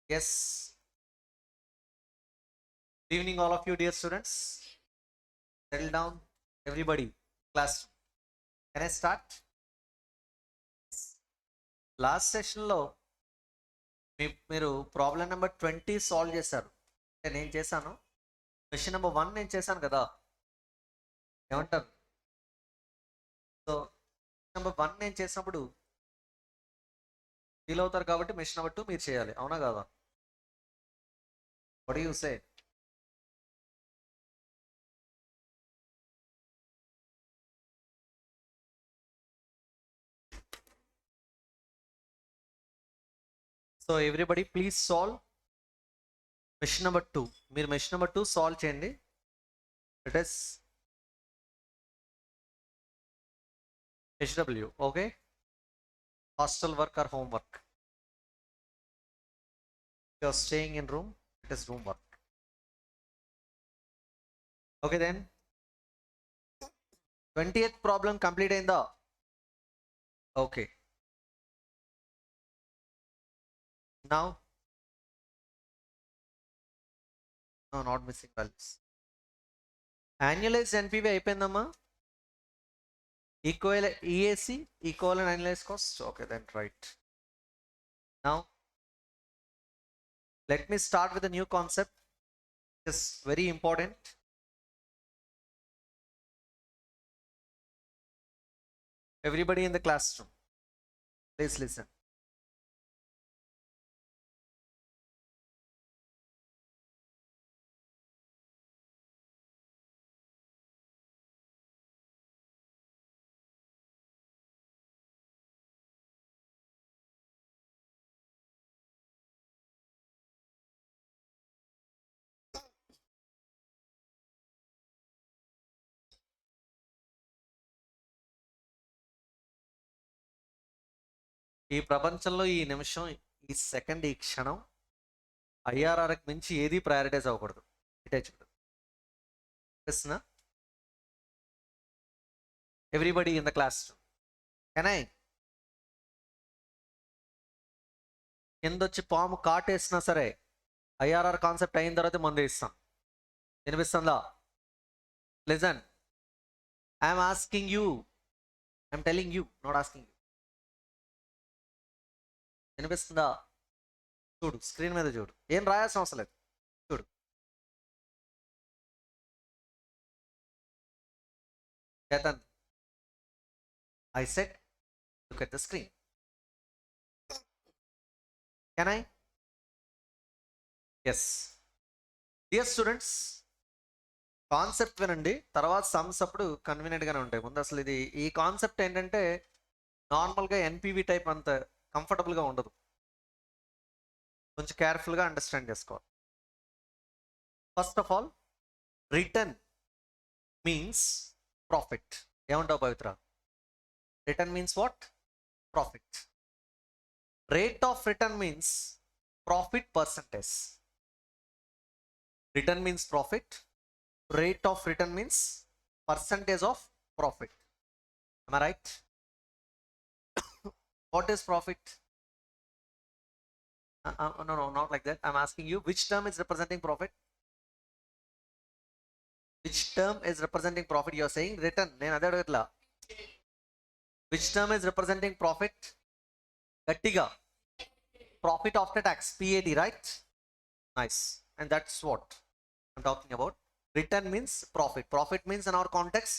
Yes. Good evening, all of you, dear students. Settle down, everybody. Class. Can I start? Last సెషన్లో మీరు problem number 20 solve చేశారు. నేను చేశాను. Question number 1 నేను చేశాను కదా, ఏమంటారు? సో నెంబర్ 1 నేను చేసినప్పుడు ఫీల్ అవుతారు కాబట్టి క్వశ్చన్ నెంబర్ 2 మీరు చేయాలి, అవునా కదా? What you say? So everybody please solve question number 2. మీరు క్వశ్చన్ నెంబర్ 2 సాల్వ్ చేయండి. It is HW, okay? Hostel work or home work. You are staying in room, it is room work. Okay then, 20th problem complete అయిందా? Okay, now no, not missing values. Annualized NPV అయిపోయిందమ్మా. Equal EAC, equal and annualized cost. Okay then, right. Now let me start with a new concept. It's very important. Everybody in the classroom, please listen. ఈ ప్రపంచంలో ఈ నిమిషం, ఈ second, ఈ క్షణం IRRకి మించి ఏది ప్రయారిటైజ్ అవ్వకూడదు. ఇటే చూడు, తెలుసునా? Everybody in the class room, can I? కిందొచ్చి పాము కాటేసినా సరే IRR కాన్సెప్ట్ అయిన తర్వాత మందు ఇస్తాం. వినిపిస్తుందా? Listen, I'm asking you, I'm telling you, not asking you. వినిపిస్తుందా? చూడు, స్క్రీన్ మీద చూడు, ఏం రాయాల్సిన అవసరం లేదు, చూడు. Chetan, I said look at the screen. Can I? Yes. Dear students, concept వినండి, తర్వాత సమ్స్ అప్పుడు కన్వీనియంట్గానే ఉంటాయి. ముందు అసలు ఇది, ఈ కాన్సెప్ట్ ఏంటంటే నార్మల్గా NPV టైప్ అంత కంఫర్టబుల్గా ఉండదు, కొంచెం కేర్ఫుల్గా అండర్స్టాండ్ చేసుకోవాలి. First of all, return means profit. ఏమంటావు Pavitra? Return means what? Profit. Rate of return means profit percentage. Return means profit, rate of return means percentage of profit. Am I right? What is profit? No, not like that. I'm asking you, which term is representing profit? Which term is representing profit? You're saying return. Which term is representing profit? Gattiga. Profit after tax, PAT, right? Nice. And that's what I'm talking about. Return means profit. Profit means in our context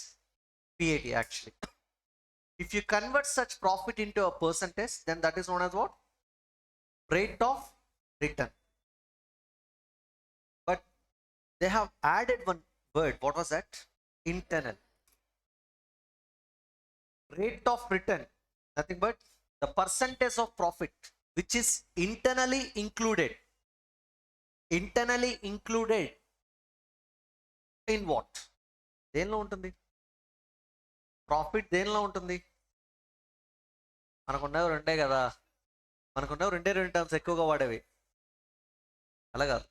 PAT actually. If you convert such profit into a percentage, then that is known as what? Rate of return. But they have added one word. What was that? Internal. Rate of return, nothing but the percentage of profit which is internally included. Internally included in what? దేనిలో ఉంటుంది profit? దేనిలో ఉంటుంది? మనకున్నవి రెండే కదా, మనకున్నవి రెండు terms ఎక్కువగా వాడేవి, అలా కాదు.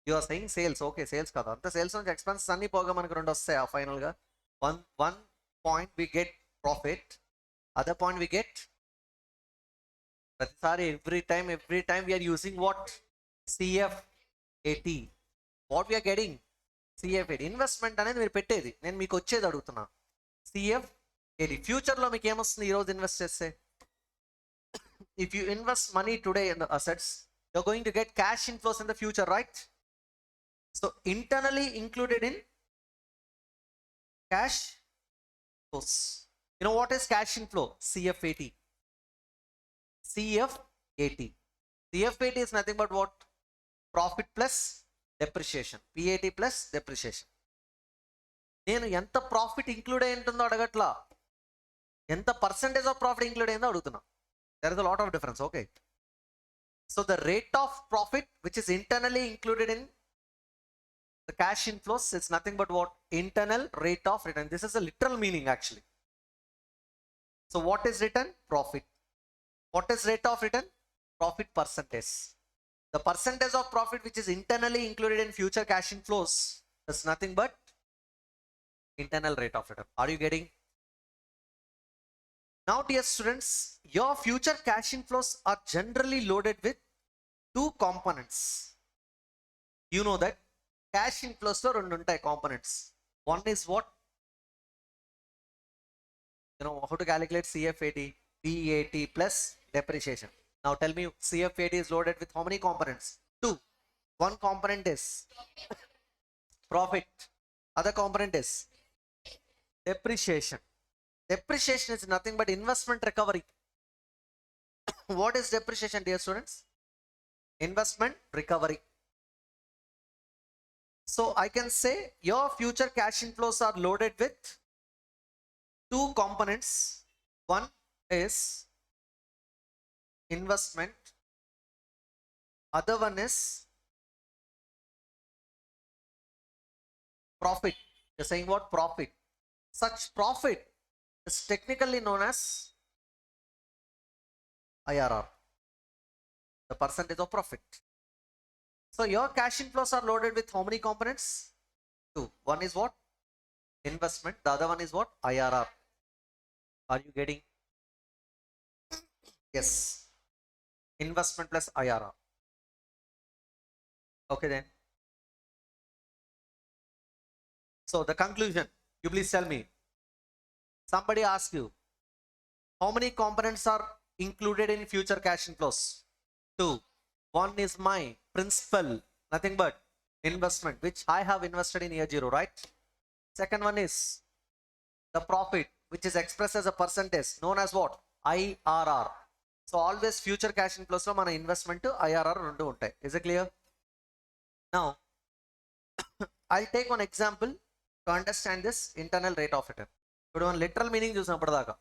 You are saying sales, okay sales కాదు, అంత సేల్స్ నుంచి ఎక్స్పెన్సెస్ అన్ని పోగా మనకు రెండు వస్తాయి. ఫైనల్గా one point we get profit, other point we get ప్రతిసారి every time we are using what? CF80. What we are getting? CF80. Investment అనేది మీరు పెట్టేది, నేను మీకు వచ్చేది అడుగుతున్నా. CF80 ఫ్యూచర్లో మీకు ఏమొస్తుంది ఈరోజు ఇన్వెస్ట్ చేస్తే? If you invest money today in the assets, you're going to get cash inflows in the future, right? So internally included in cash flows. You know what is cash inflow? CF80. CF80. CF80 is nothing but what? Profit plus depreciation. PAT plus depreciation. నేను ఎంత profit include అయి ఉంటుందో అడగట్లా, ఎంత percentage of profit include అయిందో అడుగుతున్నా. There is a lot of difference. Okay, so the rate of profit which is internally included in the cash inflows is nothing but what? Internal rate of return. This is a literal meaning actually. So what is return? Profit. What is rate of return? Profit percentage. The percentage of profit which is internally included in future cash inflows is nothing but internal rate of return. Are you getting? Now dear students, your future cash inflows are generally loaded with two components. You know that cash inflows lo rendu untayi components. One is what? You know how to calculate CF80? PAT plus depreciation. Now tell me, CF80 is loaded with how many components? Two. One component is profit. Other component is depreciation. Depreciation is nothing but investment recovery. What is depreciation, dear students? Investment recovery. So I can say your future cash inflows are loaded with two components. One is investment, other one is profit. You're saying what? Profit. Such profit is technically known as IRR, the percentage of profit. So your cash inflows are loaded with how many components? Two. One is what? Investment. The other one is what? IRR. Are you getting? Yes. Investment plus IRR. Okay then. So the conclusion, you please tell me. Somebody asks you, how many components are included in future cash inflows? Two. One is my principal, nothing but investment, which I have invested in year zero, right? Second one is the profit, which is expressed as a percentage, known as what? IRR. So always future cash inflows lo mana investment IRR rendu untayi. Is it clear? Now I'll take one example to understand this internal rate of return. ఇప్పుడు మనం literal meaning చూసినప్పుడు దాకా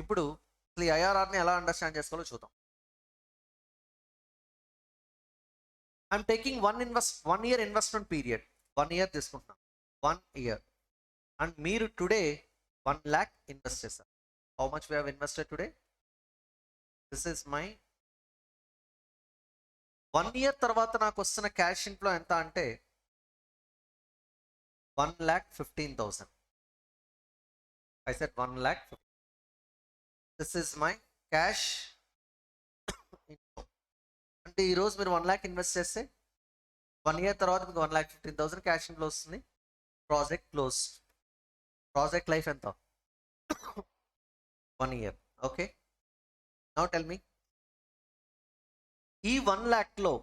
ఇప్పుడు అసలు ఈ ఐఆర్ఆర్ని ఎలా understand చేసుకోవాలో చూద్దాం. I'm taking one year investment period. 1 year తీసుకుంటున్నాను. 1 year. అండ్ మీరు టుడే 1 lakh ఇన్వెస్ట్ చేశారు. How much we have invested today? This is my 1 year తర్వాత నాకు వస్తున్న క్యాష్ ఇన్ఫ్లో ఎంత అంటే 1,15,000. I said 1 lakh. This is my cash inflow. అంటే ఈరోజు మీరు 1 lakh ఇన్వెస్ట్ చేస్తే 1 year తర్వాత మీకు 1,15,000 క్యాష్ ఇన్ఫ్లో వస్తుంది. Project close. ప్రాజెక్ట్ లైఫ్ ఎంత? 1 year. Okay, now tell me, ఈ 1 lakhలో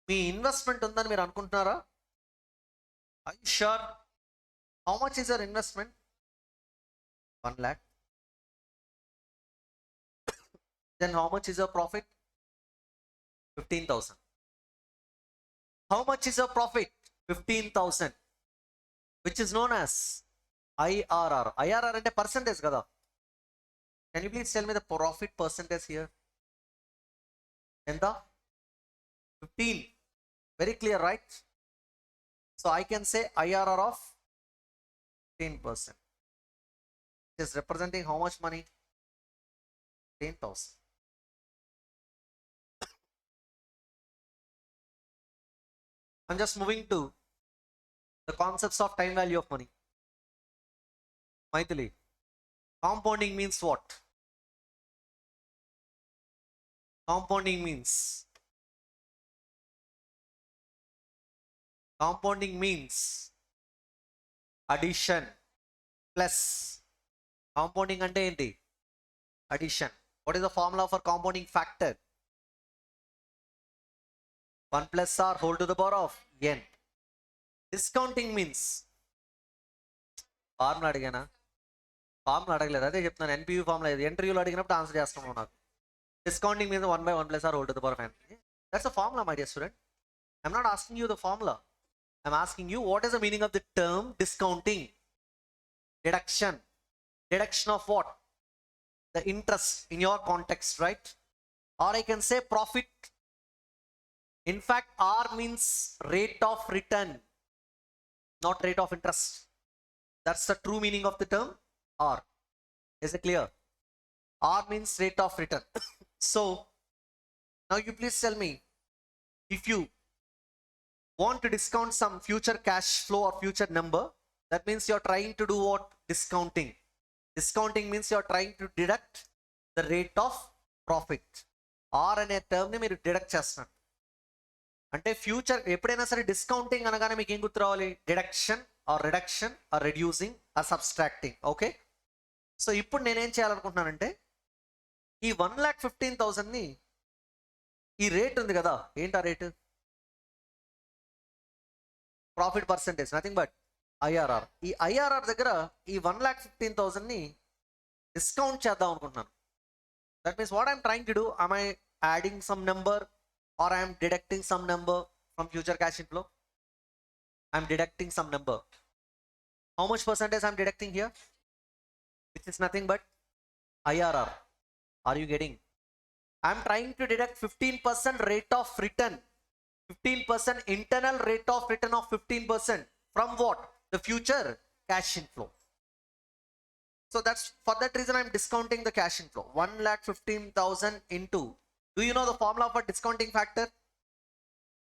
మీ ఇన్వెస్ట్మెంట్ ఉందని మీరు అనుకుంటున్నారా? I sure. How much is your investment? 1 lakh. Then how much is your profit? 15,000. How much is your profit? 15,000, which is known as IRR. IRR అంటే percentage కదా. Can you please tell me the profit percentage here? ఎంత? 15. Very clear, right? So I can say IRR of 15%. Is representing how much money? 10,000. I'm just moving to the concepts of time value of money. Maithili, compounding means what? Compounding means addition plus. Compounding అంటే ఏంటి? Addition. What is the formula for compounding factor? 1 plus r whole to the power of n. Discounting means formula అడిగానా? Formula అడగలేదు, అదే చెప్తున్నాను. NPV formula ఇది ఇంటర్వ్యూలో అడిగినప్పుడు answer చేస్తున్నాను నాకు. Discounting means 1 by 1 plus r whole to the power of n. That's a formula, my dear student. I'm not asking you the formula. I'm asking you what is the meaning of the term discounting? Deduction of what? The interest in your context, right? Or I can say profit. In fact, R means rate of return, not rate of interest. That's the true meaning of the term R. Is it clear? R means rate of return. So now you please tell me, if you want to discount some future cash flow or future number, that means you're trying to do what? Discounting. Discounting means you're trying to deduct the rate of profit. R అనే term ని మీరు deduct చేస్తున్నారు. అంటే future ఎప్పుడైనా సరే discounting అనగానే మీకు ఏం గుర్తు రావాలి? Deduction or reduction or reducing or subtracting. Okay, so ఇప్పుడు నేనేం చేయాలనుకుంటున్నానంటే ఈ 1,15,000ని, ఈ రేట్ ఉంది కదా, ఏంటి ఆ rate? Profit percentage, nothing but IRR. ఈ ఐఆర్ఆర్ దగ్గర ఈ 1,15,000ని డిస్కౌంట్ చేద్దాం అనుకుంటున్నాను. That means what I'm trying to do, am I adding some number or I am deducting some number from future cash inflow? I am deducting some number. How much percentage I am deducting here? Which is nothing but IRR. Are you getting? I am trying to deduct 15% rate of return, 15% internal rate of return of 15% from what? The future cash inflow. So that's for that reason I am discounting the cash inflow. 1,15,000 into, do you know the formula for discounting factor?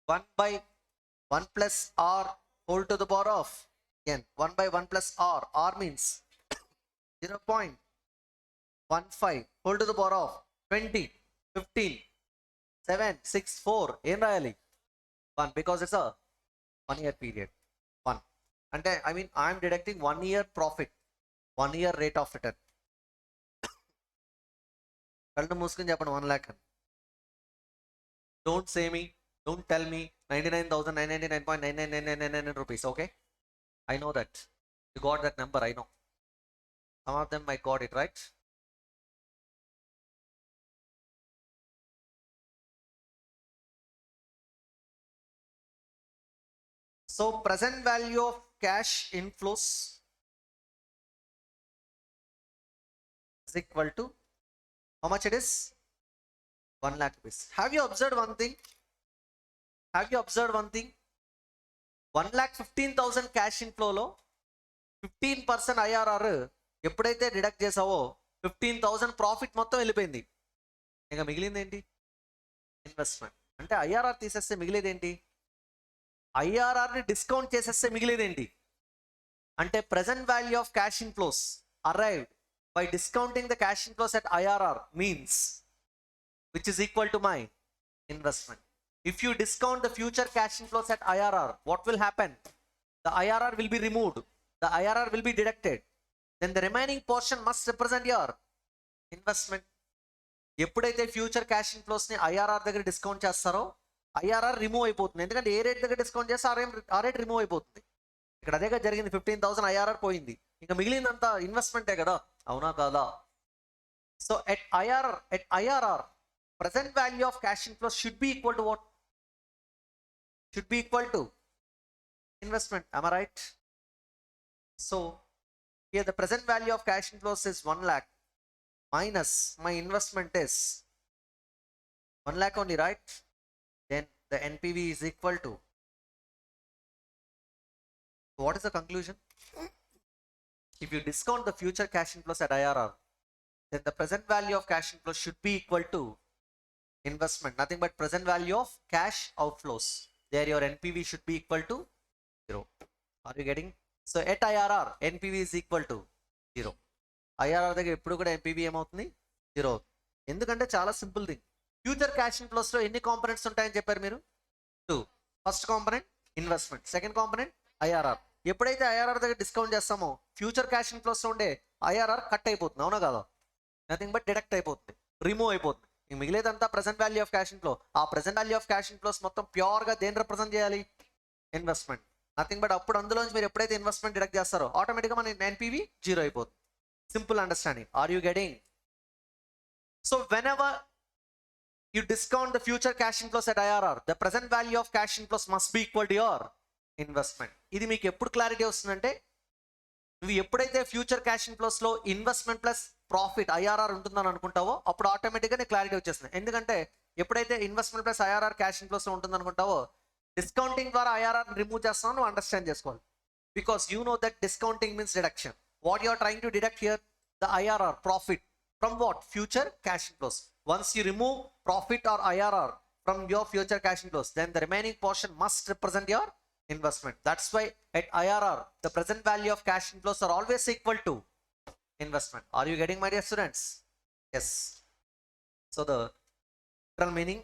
1 by 1 plus r whole to the power of n. 1 by 1 plus r. R means 0.15 whole to the power of 20, 15, 7, 6, 4. ఏం రాయాలి? 1, because it's a 1 year period. 1 అంటే I mean I am deducting 1 year profit, 1 year rate of return. కళ్ళు మూసుకొని చెప్పండి 1 lakh. Don't say me, don't tell me 99,999.99999 rupees. Okay, I know that you got that number. I know some of them might got it right. So present value of cash inflows is equal to how much it is? 1 lakh rupees. Have you observed one thing? 1,15,000 cash inflow లో 15% IRR ఎప్పుడైతే deduct చేసావో 15,000 profit మొత్తం వెళ్ళిపోయింది. ఇంకా మిగిలింది ఏంటి? Investment. అంటే IRR తీసేస్తే మిగిలేది ఏంటి? ఐఆర్ఆర్ని డిస్కౌంట్ చేసేస్తే మిగిలేదేంటి? అంటే present value of cash inflows arrived by discounting the cash inflows at IRR means which is equal to my investment. If you discount the future cash inflows at IRR, what will happen? The IRR will be removed, the IRR will be deducted, then the remaining portion must represent your investment. ఎప్పుడైతే future cash inflows ని IRR దగ్గర discount చేస్తారో IRR remove అయిపోతుంది. ఎందుకంటే ఏ rate దగ్గర discount చేస్తే ఆ rate remove అయిపోతుంది. ఇక్కడ అదేగా జరిగింది. 15,000 ఐఆర్ఆర్ పోయింది, ఇంకా మిగిలిందంతా ఇన్వెస్ట్మెంటే కదా, అవునా కాదా? So at IRR present value of cash inflows should be equal to what? Should be equal to investment. Am I right? So here the present value of cash inflows is 1 lakh minus my investment is 1 lakh only, right? Then the NPV is equal to, what is the conclusion? If you discount the future cash inflows at IRR, then the present value of cash inflows should be equal to investment, nothing but present value of cash outflows. There your NPV should be equal to 0. Are you getting? So at IRR NPV is equal to 0. IRR దగ్గర ఎప్పుడు కూడా NPV ఏమవుతుంది? 0. ఎందుకంటే చాలా simple thing, future cash inflows లో ఎన్ని components ఉంటాయని చెప్పారు మీరు? 2. First component investment, second component IRR. ఎప్పుడైతే ఐఆర్ఆర్ దగ్గర డిస్కౌంట్ చేస్తామో ఫ్యూచర్ క్యాష్ ఇన్ఫ్లోస్ లో ఉండే ఐఆర్ఆర్ కట్ అయిపోతుంది, అవునా కాదా? నథింగ్ బట్ డిడక్ట్ అయిపోతుంది, రిమూవ్ అయిపోతుంది. ఇంక మిగిలేదంతా present value of cash inflow. ఆ present value of cash inflows మొత్తం ప్యూర్ గా దేని రిప్రజెంట్ చేయాలి? ఇన్వెస్ట్మెంట్. నథింగ్ బట్ అప్పుడు అందులోంచి మీరు ఎప్పుడైతే ఇన్వెస్ట్మెంట్ డిడక్ట్ చేస్తారో ఆటోమేటిక్గా మన ఎన్పివి జీరో అయిపోతుంది. Simple understanding. Are you getting? So whenever you discount the future cash inflows at IRR, the present value of cash inflows must be equal to your investment. ఇది మీకు ఎప్పుడు clarity వస్తుందంటే, నువ్వు ఎప్పుడైతే future cash inflows లో investment plus profit IRR ఉంటుందని అనుకుంటావో అప్పుడు ఆటోమేటిక్గా నీకు క్లారిటీ వచ్చేస్తుంది. ఎందుకంటే ఎప్పుడైతే investment plus IRR cash inflows లో ఉంటుంది అనుకుంటావో డిస్కౌంటింగ్ ద్వారా ఐఆర్ఆర్ రిమూవ్ చేస్తున్నావు, నువ్వు అండర్స్టాండ్ చేసుకోవాలి. Because you know that discounting means deduction. What you are trying to deduct here? The IRR profit from what? Future cash inflows. Once you remove profit or IRR from your future cash inflows, then the remaining portion must represent your investment. That's why at IRR, the present value of cash inflows are always equal to investment. Are you getting, my dear students? Yes. So the literal meaning,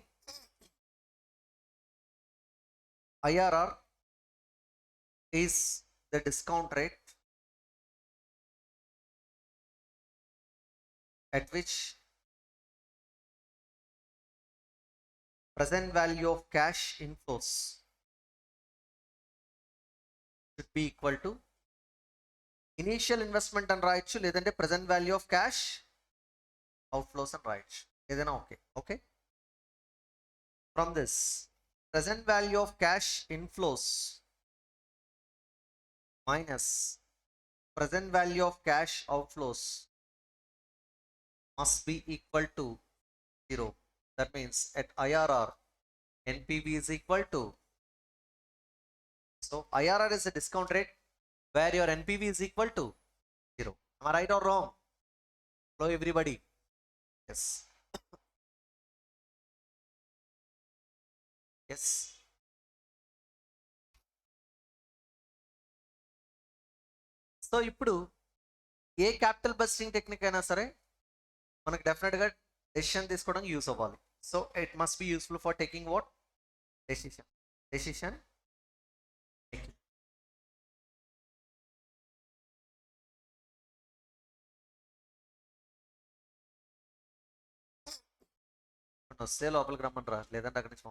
IRR is the discount rate at which present value of cash inflows should be equal to initial investment and రాయొచ్చు, లేదంటే present value of cash outflows and రాయొచ్చు, ఏదైనా okay. Okay, from this present value of cash inflows minus present value of cash outflows must be equal to 0. That means at IRR, NPV is equal to, so IRR is a discount rate where your NPV is equal to 0. Am I right or wrong? Hello everybody. Yes. Yes. So ఇప్పుడు ఏ capital busting technique అయినా సరే మనకు డెఫినెట్గా decision తీసుకోవడానికి use అవ్వాలి. So it must be useful for taking what? Decision taking. వస్తే లోపలికి రమ్మని రా, లేదంటే అక్కడి నుంచి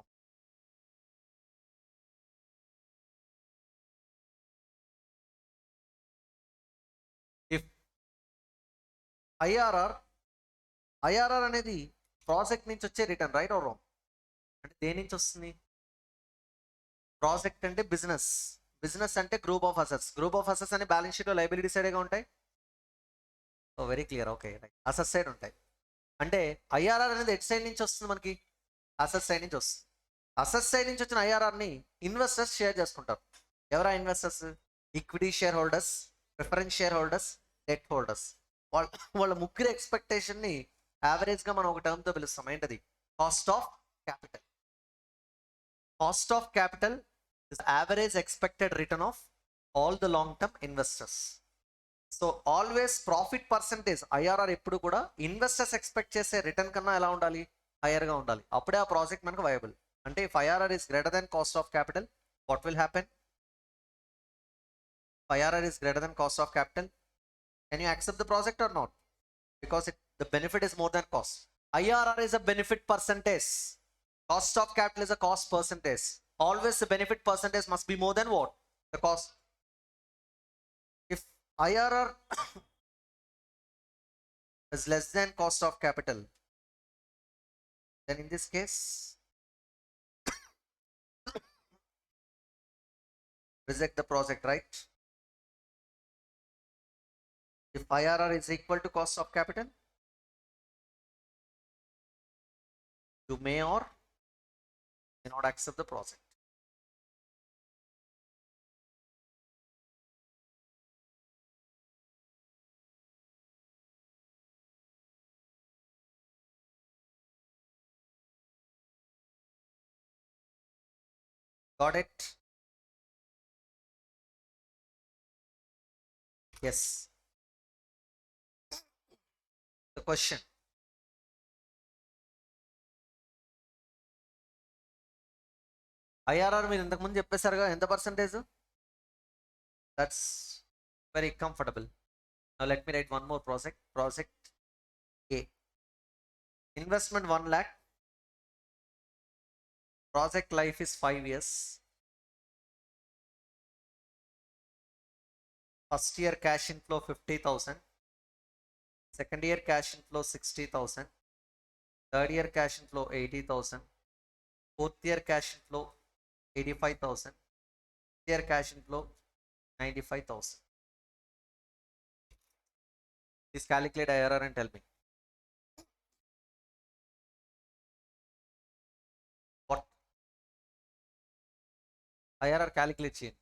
ఇఫ్ ఐఆర్ఆర్ అనేది ప్రాజెక్ట్ నుంచి వచ్చే రిటర్న్, రైట్ ఆర్ రాంగ్? అంటే దేని నుంచి వస్తుంది? ప్రాజెక్ట్ అంటే బిజినెస్ అంటే group of assets. Group of assets అనే బ్యాలెన్స్ షీట్లో లైబిలిటీ సైడ్గా ఉంటాయి. So very clear. Okay, asset side ఉంటాయి. అంటే ఐఆర్ఆర్ అనేది ఎట్ సైడ్ నుంచి వస్తుంది? మనకి అసెట్ సైడ్ నుంచి వస్తుంది. అసెట్ సైడ్ నుంచి వచ్చిన ఐఆర్ఆర్ని ఇన్వెస్టర్స్ షేర్ చేసుకుంటారు. ఎవరా investors? Equity share holders, preference share holders, debt holders. వాళ్ళ ముగ్గురు ఎక్స్పెక్టేషన్ని యావరేజ్గా మనం ఒక టర్మ్తో పిలుస్తాం. ఏంటది? Cost of capital. Cost of capital is average expected return of all the long term investors. So always profit percentage IRR ఎప్పుడు కూడా ఇన్వెస్టర్స్ ఎక్స్పెక్ట్ చేసే రిటర్న్ కన్నా ఎలా ఉండాలి? హైయర్గా ఉండాలి. అప్పుడే ఆ ప్రాజెక్ట్ మనకు వయబుల్. అంటే if IRR is greater than cost of capital, what will happen? IRR is greater than cost of capital. Can you accept the project or not? Because the benefit is more than cost. IRR is a benefit percentage. Cost of capital is a cost percentage. Always the benefit percentage must be more than what? The cost. If IRR is less than cost of capital, then in this case, reject the project, right? If IRR is equal to cost of capital, you may or may not accept the project. Got it? Yes. The question. IRR మీరు ఇంతకుముందు చెప్పేశారుగా, ఎంత percentage? That's very comfortable. Now let me right one more project A. Investment 1 lakh, project life is 5 years. First year cash inflow 50,000, second year cash inflow 60,000, third year cash inflow 80,000, fourth year cash inflow 85,000, fifth year cash inflow 95,000. Please calculate IRR and tell me what IRR calculate చేయండి.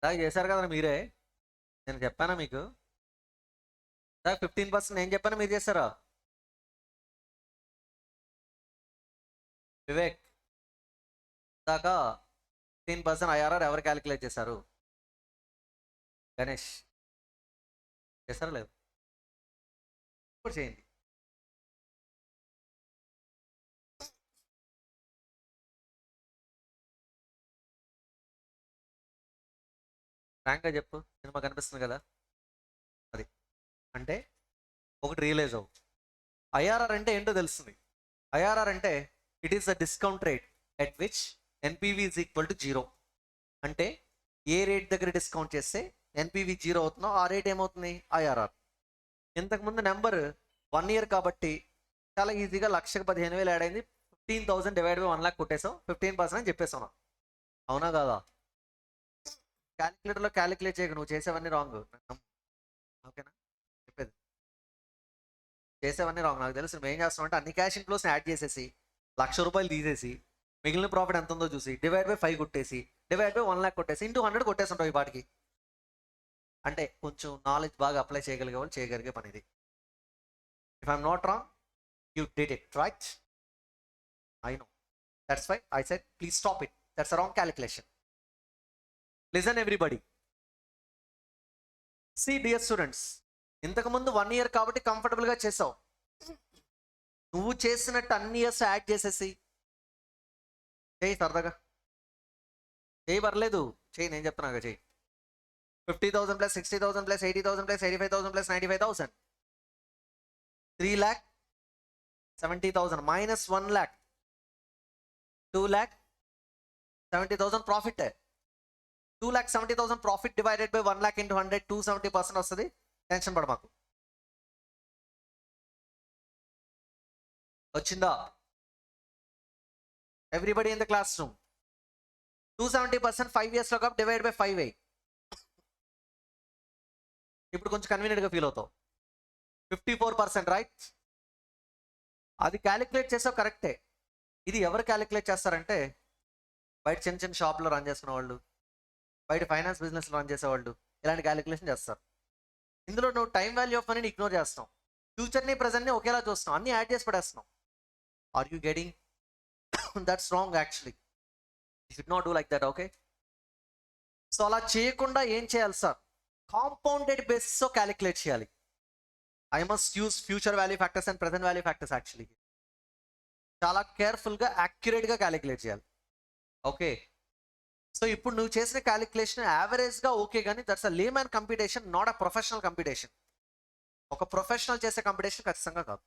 దాకా చేశారు కదా మీరే, నేను చెప్పానా మీకు? దాకా 15% నేను చెప్పాను, మీరు చేశారా? వివేక్, దాకా 15% ఐఆర్ఆర్ ఎవరు క్యాలిక్యులేట్ చేశారు? గణేష్ చేశారా లేదు? ఇప్పుడు చేయండి. ఫ్రాంక్గా చెప్పు, సినిమా కనిపిస్తుంది కదా అది. అంటే ఒకటి రియలైజ్ అవ్వు, ఐఆర్ఆర్ అంటే ఏంటో తెలుస్తుంది. ఐఆర్ఆర్ అంటే it is the discount rate at which NPV is equal to 0. అంటే ఏ రేట్ దగ్గర డిస్కౌంట్ చేస్తే ఎన్పివి 0 అవుతుందో ఆ రేట్ ఏమవుతుంది? ఐఆర్ఆర్. ఇంతకుముందు నెంబర్ 1 year కాబట్టి చాలా ఈజీగా 1,15,000 యాడ్ అయింది. 15,000 డివైడ్ బై 1 lakh కొట్టేసాం, 15% అని చెప్పేసాం. అవునా కాదా? క్యాలిక్యులేటర్లో క్యాలిక్యులేట్ చేయక నువ్వు చేసేవన్నీ రాంగ్. ఓకేనా? చెప్పేది చేసేవన్నీ రాంగ్. నాకు తెలుసు నువ్వు ఏం చేస్తావు అంటే అన్ని క్యాష్ ఇన్ఫ్లోస్ని యాడ్ చేసేసి 1,00,000 రూపాయలు తీసేసి మిగిలిన ప్రాఫిట్ ఎంత ఉందో చూసి డివైడ్ బై 5 కొట్టేసి డివైడ్ బై 1 lakh కొట్టేసి ఇంటూ 100 కొట్టేస్తుంటావు ఈ పాటికి. అంటే కొంచెం నాలెడ్జ్ బాగా అప్లై చేయగలిగే వాళ్ళు చేయగలిగే పని ఇది. If I'm not wrong, you did it right. I know. That's why I said please stop it. That's a wrong calculation. Listen everybody. See dear students, ఇంతకుముందు 1 year కాబట్టి కంఫర్టబుల్గా చేసావు. నువ్వు చేసినట్టు అన్ని ఇయర్స్ యాడ్ చేసేసి చేయి, సరదాగా చేయి, పర్లేదు చేయి, నేను చెప్తున్నాగా చేయి. 50,000 plus 60,000 plus 80,000 plus 85,000 plus 95,000, 3,70,000 minus 1 lakh, 2,70,000 profit. 2,70,000 profit divided by 1 lakh into 100, 270% వస్తుంది. టెన్షన్ పడ మాకు. వచ్చిందా everybody in the class room? 270% 5 years లో కాబట్టి డివైడ్ బై 5 అయ్యి ఇప్పుడు కొంచెం కన్వీనియంట్గా ఫీల్ అవుతావు. 54%, రైట్? అది క్యాలిక్యులేట్ చేసావు, కరెక్టే. ఇది ఎవరు క్యాలిక్యులేట్ చేస్తారంటే బయట చిన్న చిన్న షాప్లో రన్ చేసుకునే వాళ్ళు, బయట ఫైనాన్స్ బిజినెస్ రన్ చేసేవాళ్ళు ఇలాంటి క్యాలిక్యులేషన్ చేస్తారు. ఇందులో నువ్వు టైం వాల్యూ ఆఫ్ మనీని ఇగ్నోర్ చేస్తావు, ఫ్యూచర్ని ప్రజెంట్ని ఒకేలా చూస్తున్నావు, అన్ని యాడ్ చేసి పడేస్తున్నావు. Are you getting? That's wrong actually. You should not do like that. Okay, so అలా చేయకుండా ఏం చేయాలి సార్? కాంపౌండెడ్ బేసిస్తో క్యాలిక్యులేట్ చేయాలి. I must use future value factors and present value factors. Actually చాలా కేర్ఫుల్గా యాక్యురేట్గా క్యాలిక్యులేట్ చేయాలి. ఓకే, సో ఇప్పుడు నువ్వు చేసిన క్యాలిక్యులేషన్ యావరేజ్గా ఓకే, కానీ that's a layman computation, not a professional computation. ఒక ప్రొఫెషనల్ చేసే కంప్యూటేషన్ ఖచ్చితంగా కాదు.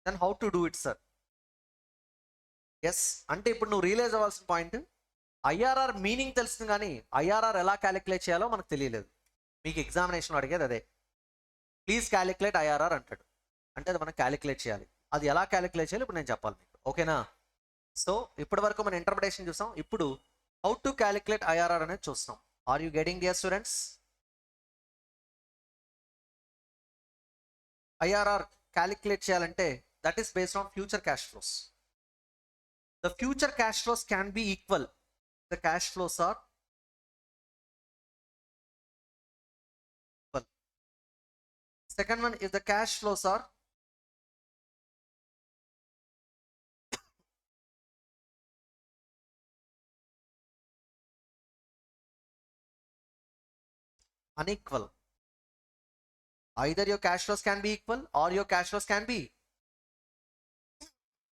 Then how to do it sir? Yes, అంటే ఇప్పుడు నువ్వు రియలైజ్ అవ్వాల్సిన పాయింట్, ఐఆర్ఆర్ మీనింగ్ తెలుస్తుంది కానీ ఐఆర్ఆర్ ఎలా క్యాలిక్యులేట్ చేయాలో మనకు తెలియలేదు. మీకు ఎగ్జామినేషన్లో అడిగేది అదే, ప్లీజ్ క్యాలిక్యులేట్ ఐఆర్ఆర్ అంటాడు. అంటే అది మనం క్యాలిక్యులేట్ చేయాలి. అది ఎలా క్యాలిక్యులేట్ చేయాలి ఇప్పుడు నేను చెప్పాలి మీకు. ఓకేనా? సో ఇప్పటి వరకు మనం ఇంటర్ప్రిటేషన్ చూసాం, ఇప్పుడు హౌ టు క్యాలిక్యులేట్ ఐఆర్ఆర్ అనేది చూస్తాం. Are you getting dear students? IRR calculate చేయాలంటే that is based on future cash flows. The future cash flows can be equal. The cash flows are equal. Second one is the cash flows are unequal. Either your cash flows can be equal or your cash flows can be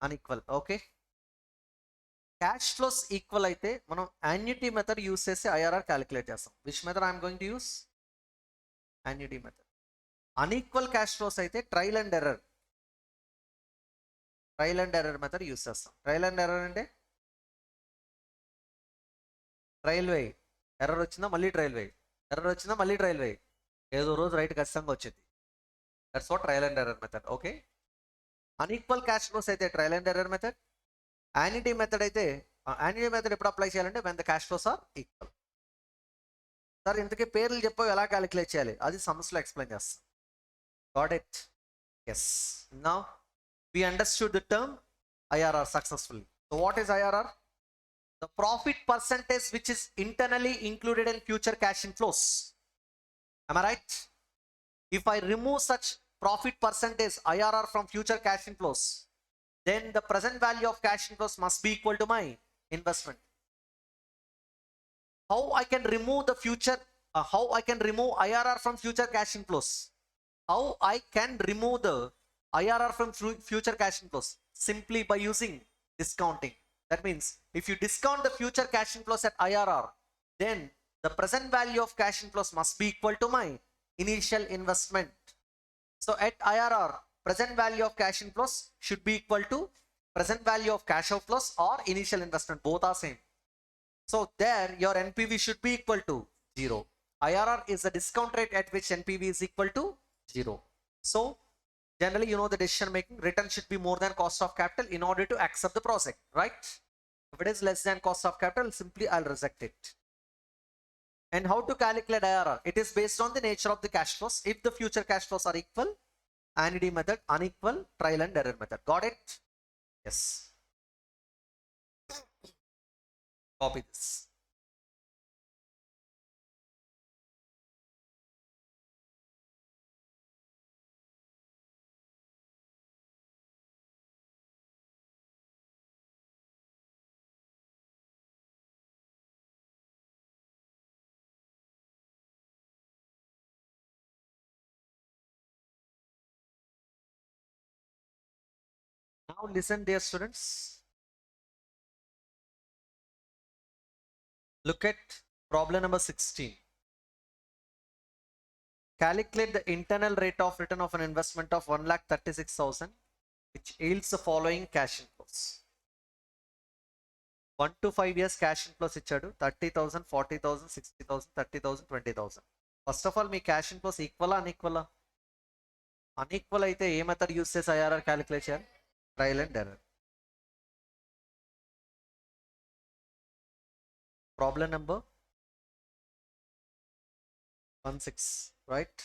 unequal. Okay. Cash flows equal అయితే మనం annuity method use చేసి IRR calculate చేస్తాం. Which method I'm going to use? Annuity method. Unequal cash flows అయితే trial and error method use చేస్తాం. Trial and error అంటే trial వేయి, error వచ్చిందా మళ్ళీ ట్రయల్ వేయి, ఎర్రర్ వచ్చిందా మళ్ళీ ట్రయల్ వేయి, ఏదో రోజు రైట్ ఖచ్చితంగా వచ్చింది. That's what trial and error method. Okay, unequal cash flows అయితే trial and error method. Annuity method అయితే యాన్యుటీ మెథడ్ ఎప్పుడు అప్లై చేయాలంటే when the cash flows are equal. Sir ఇంతకీ పేర్లు చెప్పావు ఎలా క్యాలిక్యులేట్ చేయాలి, అది సమస్యలో ఎక్స్ప్లెయిన్ చేస్తాం. Got it? Yes. Now we understood the term IRR successfully. So what is IRR? The profit percentage which is internally included in future cash inflows. Am I right? If I remove such profit percentage IRR from future cash inflows, then the present value of cash inflows must be equal to my investment. How I can remove the future, how I can remove IRR from future cash inflows? How I can remove the IRR from future cash inflows? Simply by using discounting. That means if you discount the future cash inflows at IRR, then the present value of cash inflows must be equal to my initial investment. So at IRR, present value of cash inflows should be equal to present value of cash outflows or initial investment. Both are same. So there your NPV should be equal to 0. IRR is the discount rate at which NPV is equal to 0. So generally, you know, the decision making return should be more than cost of capital in order to accept the project, right? If it is less than cost of capital, simply I'll reject it. And how to calculate IRR? It is based on the nature of the cash flows. If the future cash flows are equal, annuity method, unequal, trial and error method. Got it? Yes. Copy this. Now listen, dear students. Look at problem number 16. Calculate the internal rate of return of an investment of 1,36,000 which yields the following cash inflows. 1 to 5 years cash inflows ఇచ్చాడు 30,000, 40,000, 60,000, 30,000, 20,000. First of all మీ cash inflows ఈక్వలా అన్ఈక్వలా? Unequal అయితే ఏ method use చేసి IRR calculate చేయాలి? Trial and error. Problem number 16, right?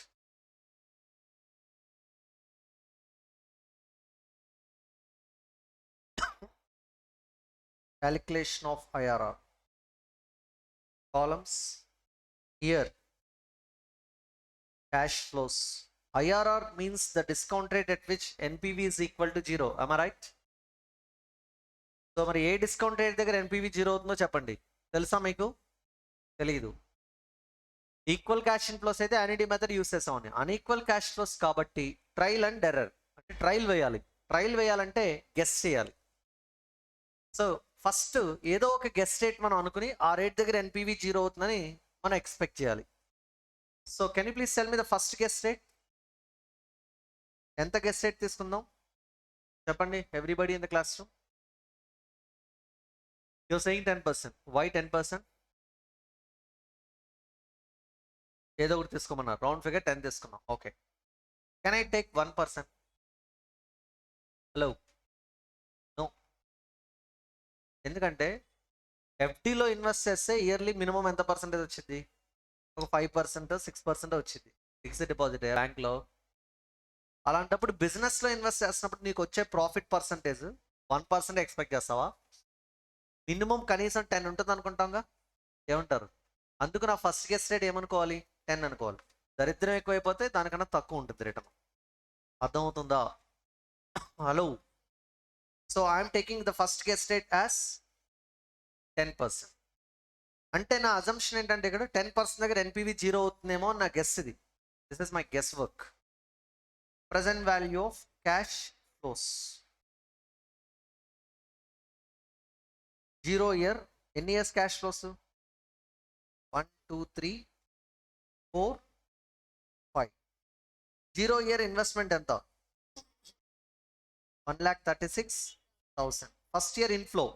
Calculation of IRR. Columns here, cash flows. IRR means the discount rate at which NPV is equal to 0. Am I right? So మరి ఏ discount rate దగ్గర NPV 0 అవుతుందో చెప్పండి. తెలుసా మీకు? తెలీదు. Equal cash inflows అయితే annuity method use చేస్తామని. Unequal cash flows కాబట్టి ట్రయల్ అండ్ ఎర్రర్, అంటే ట్రయల్ వేయాలి. ట్రయల్ వేయాలంటే గెస్ చేయాలి. సో ఫస్ట్ ఏదో ఒక గెస్ రేట్ మనం అనుకుని ఆ రేట్ దగ్గర ఎన్పివి 0 అవుతుందని మనం ఎక్స్పెక్ట్ చేయాలి. So can you please tell me the first guess rate? ఎంత గెస్ రేట్ తీసుకుందాం చెప్పండి, everybody in the class room. You're saying 10%. Why 10%? ఏదో ఒకటి తీసుకోమన్నారు, రౌండ్ ఫిగర్ 10 తీసుకున్నాం. Okay, can I take 1%? Hello, no. ఎందుకంటే ఎఫ్డీలో ఇన్వెస్ట్ చేస్తే ఇయర్లీ మినిమం ఎంత పర్సెంటేజ్ వచ్చింది? ఒక 5%, 6% వచ్చింది ఫిక్స్డ్ డిపాజిట్ బ్యాంక్లో. అలాంటప్పుడు బిజినెస్లో ఇన్వెస్ట్ చేస్తున్నప్పుడు నీకు వచ్చే ప్రాఫిట్ పర్సంటేజ్ 1% ఎక్స్పెక్ట్ చేస్తావా? మినిమం కనీసం 10 ఉంటుంది అనుకుంటాంగా. ఏమంటారు? అందుకు నా ఫస్ట్ గెస్ రేట్ ఏమనుకోవాలి? 10 అనుకోవాలి. దరిద్రం ఎక్కువైపోతే దానికన్నా తక్కువ ఉంటుంది రిటర్న్. అర్థమవుతుందా? Hello. So I'm taking the first guess rate as 10%. అంటే నా అజంప్షన్ ఏంటంటే ఇక్కడ 10% దగ్గర ఎన్పివి 0 అవుతుందేమో నా గెస్ ఇది. This is my guess work. Present value of cash flows. Zero year ఎన్ని years cash flows? 1 2 3 4 5. Zero year investment ఎంత? 1,36,000. First year inflow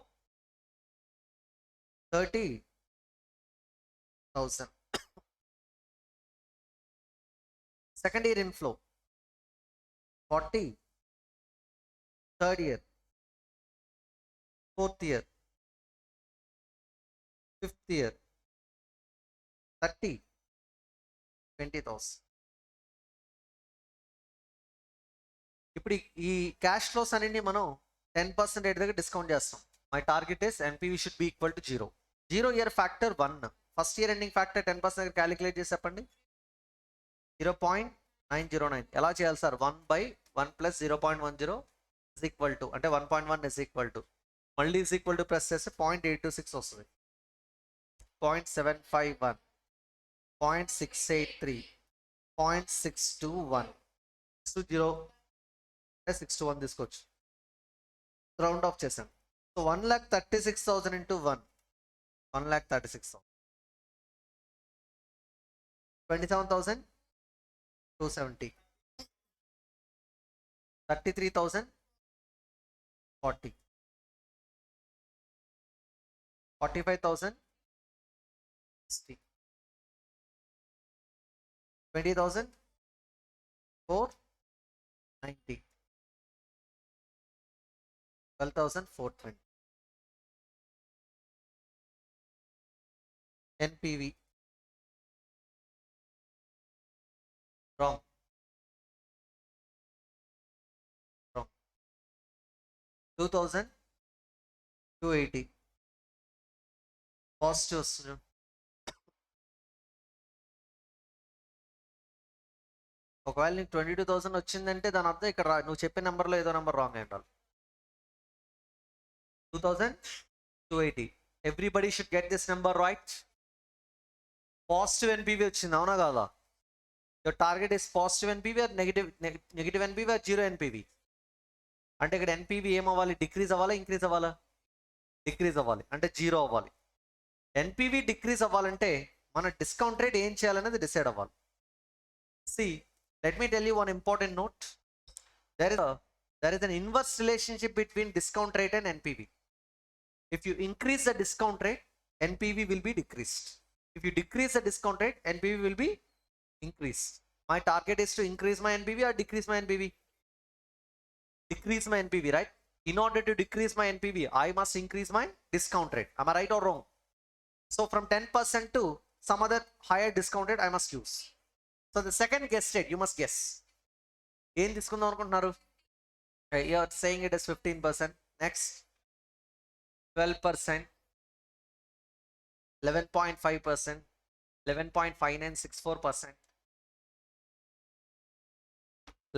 30,000. Second year inflow 40. Third year, fourth year, fifth year 30, 20,000. ఇప్పుడు ఈ cash flows అన్ని మనం 10% rate దగ్గర discount చేస్తాం. My target is NPV should be equal to 0. Zero year factor 1. First year ending factor 10% దగ్గర calculate చేసి చెప్పండి. 0.909. ఎలా చేయాలి సార్? 1/1 + 0.10 is equal to, అంటే 1.1 is equal to, మళ్ళీ is equal to ప్రెస్ చేస్తే 0.826 వస్తుంది. 0.751, 0.683, 0.621, 621 తీసుకోవచ్చు. రౌండ్ ఆఫ్ చేశాను. So 1,36,000 into 1, 1,36,000. 27,270. 33,040. 45,060. 20,490. 12,420. NPV. Wrong. 2,280. Positive వస్తుంది. ఒకవేళ నీకు 22,000 వచ్చిందంటే దాని అర్థం ఇక్కడ నువ్వు చెప్పిన నెంబర్లో ఏదో నెంబర్ రాంగ్ అయి ఉండాలి. 2,280. Everybody should get this number right. Positive NPV వచ్చింది, అవునా కాదా? Your target is positive NPV or negative NPV or zero NPV? అంటే ఇక్కడ ఎన్పివి ఏమవ్వాలి? డిక్రీజ్ అవ్వాలా, ఇంక్రీజ్ అవ్వాలా? డిక్రీజ్ అవ్వాలి, అంటే జీరో అవ్వాలి. ఎన్పివి డిక్రీజ్ అవ్వాలంటే మన డిస్కౌంట్ రేట్ ఏం చేయాలనేది డిసైడ్ అవ్వాలి. See, let me tell you one important note. There is an inverse relationship between discount rate and NPV. If you increase the discount rate, NPV will be decreased. If you decrease the discount rate, NPV will be increased. My target is to increase my NPV or decrease my NPV? Decrease my NPV, right? In order to decrease my NPV, I must increase my discount rate. Am I right or wrong? So from 10% to some other higher discount rate I must use. So the second guess rate, you must guess. ఏం తీసుకుందాం అనుకుంటున్నారు? You are saying it is 15%. Next, 12%, 11.5%, 11.5964%,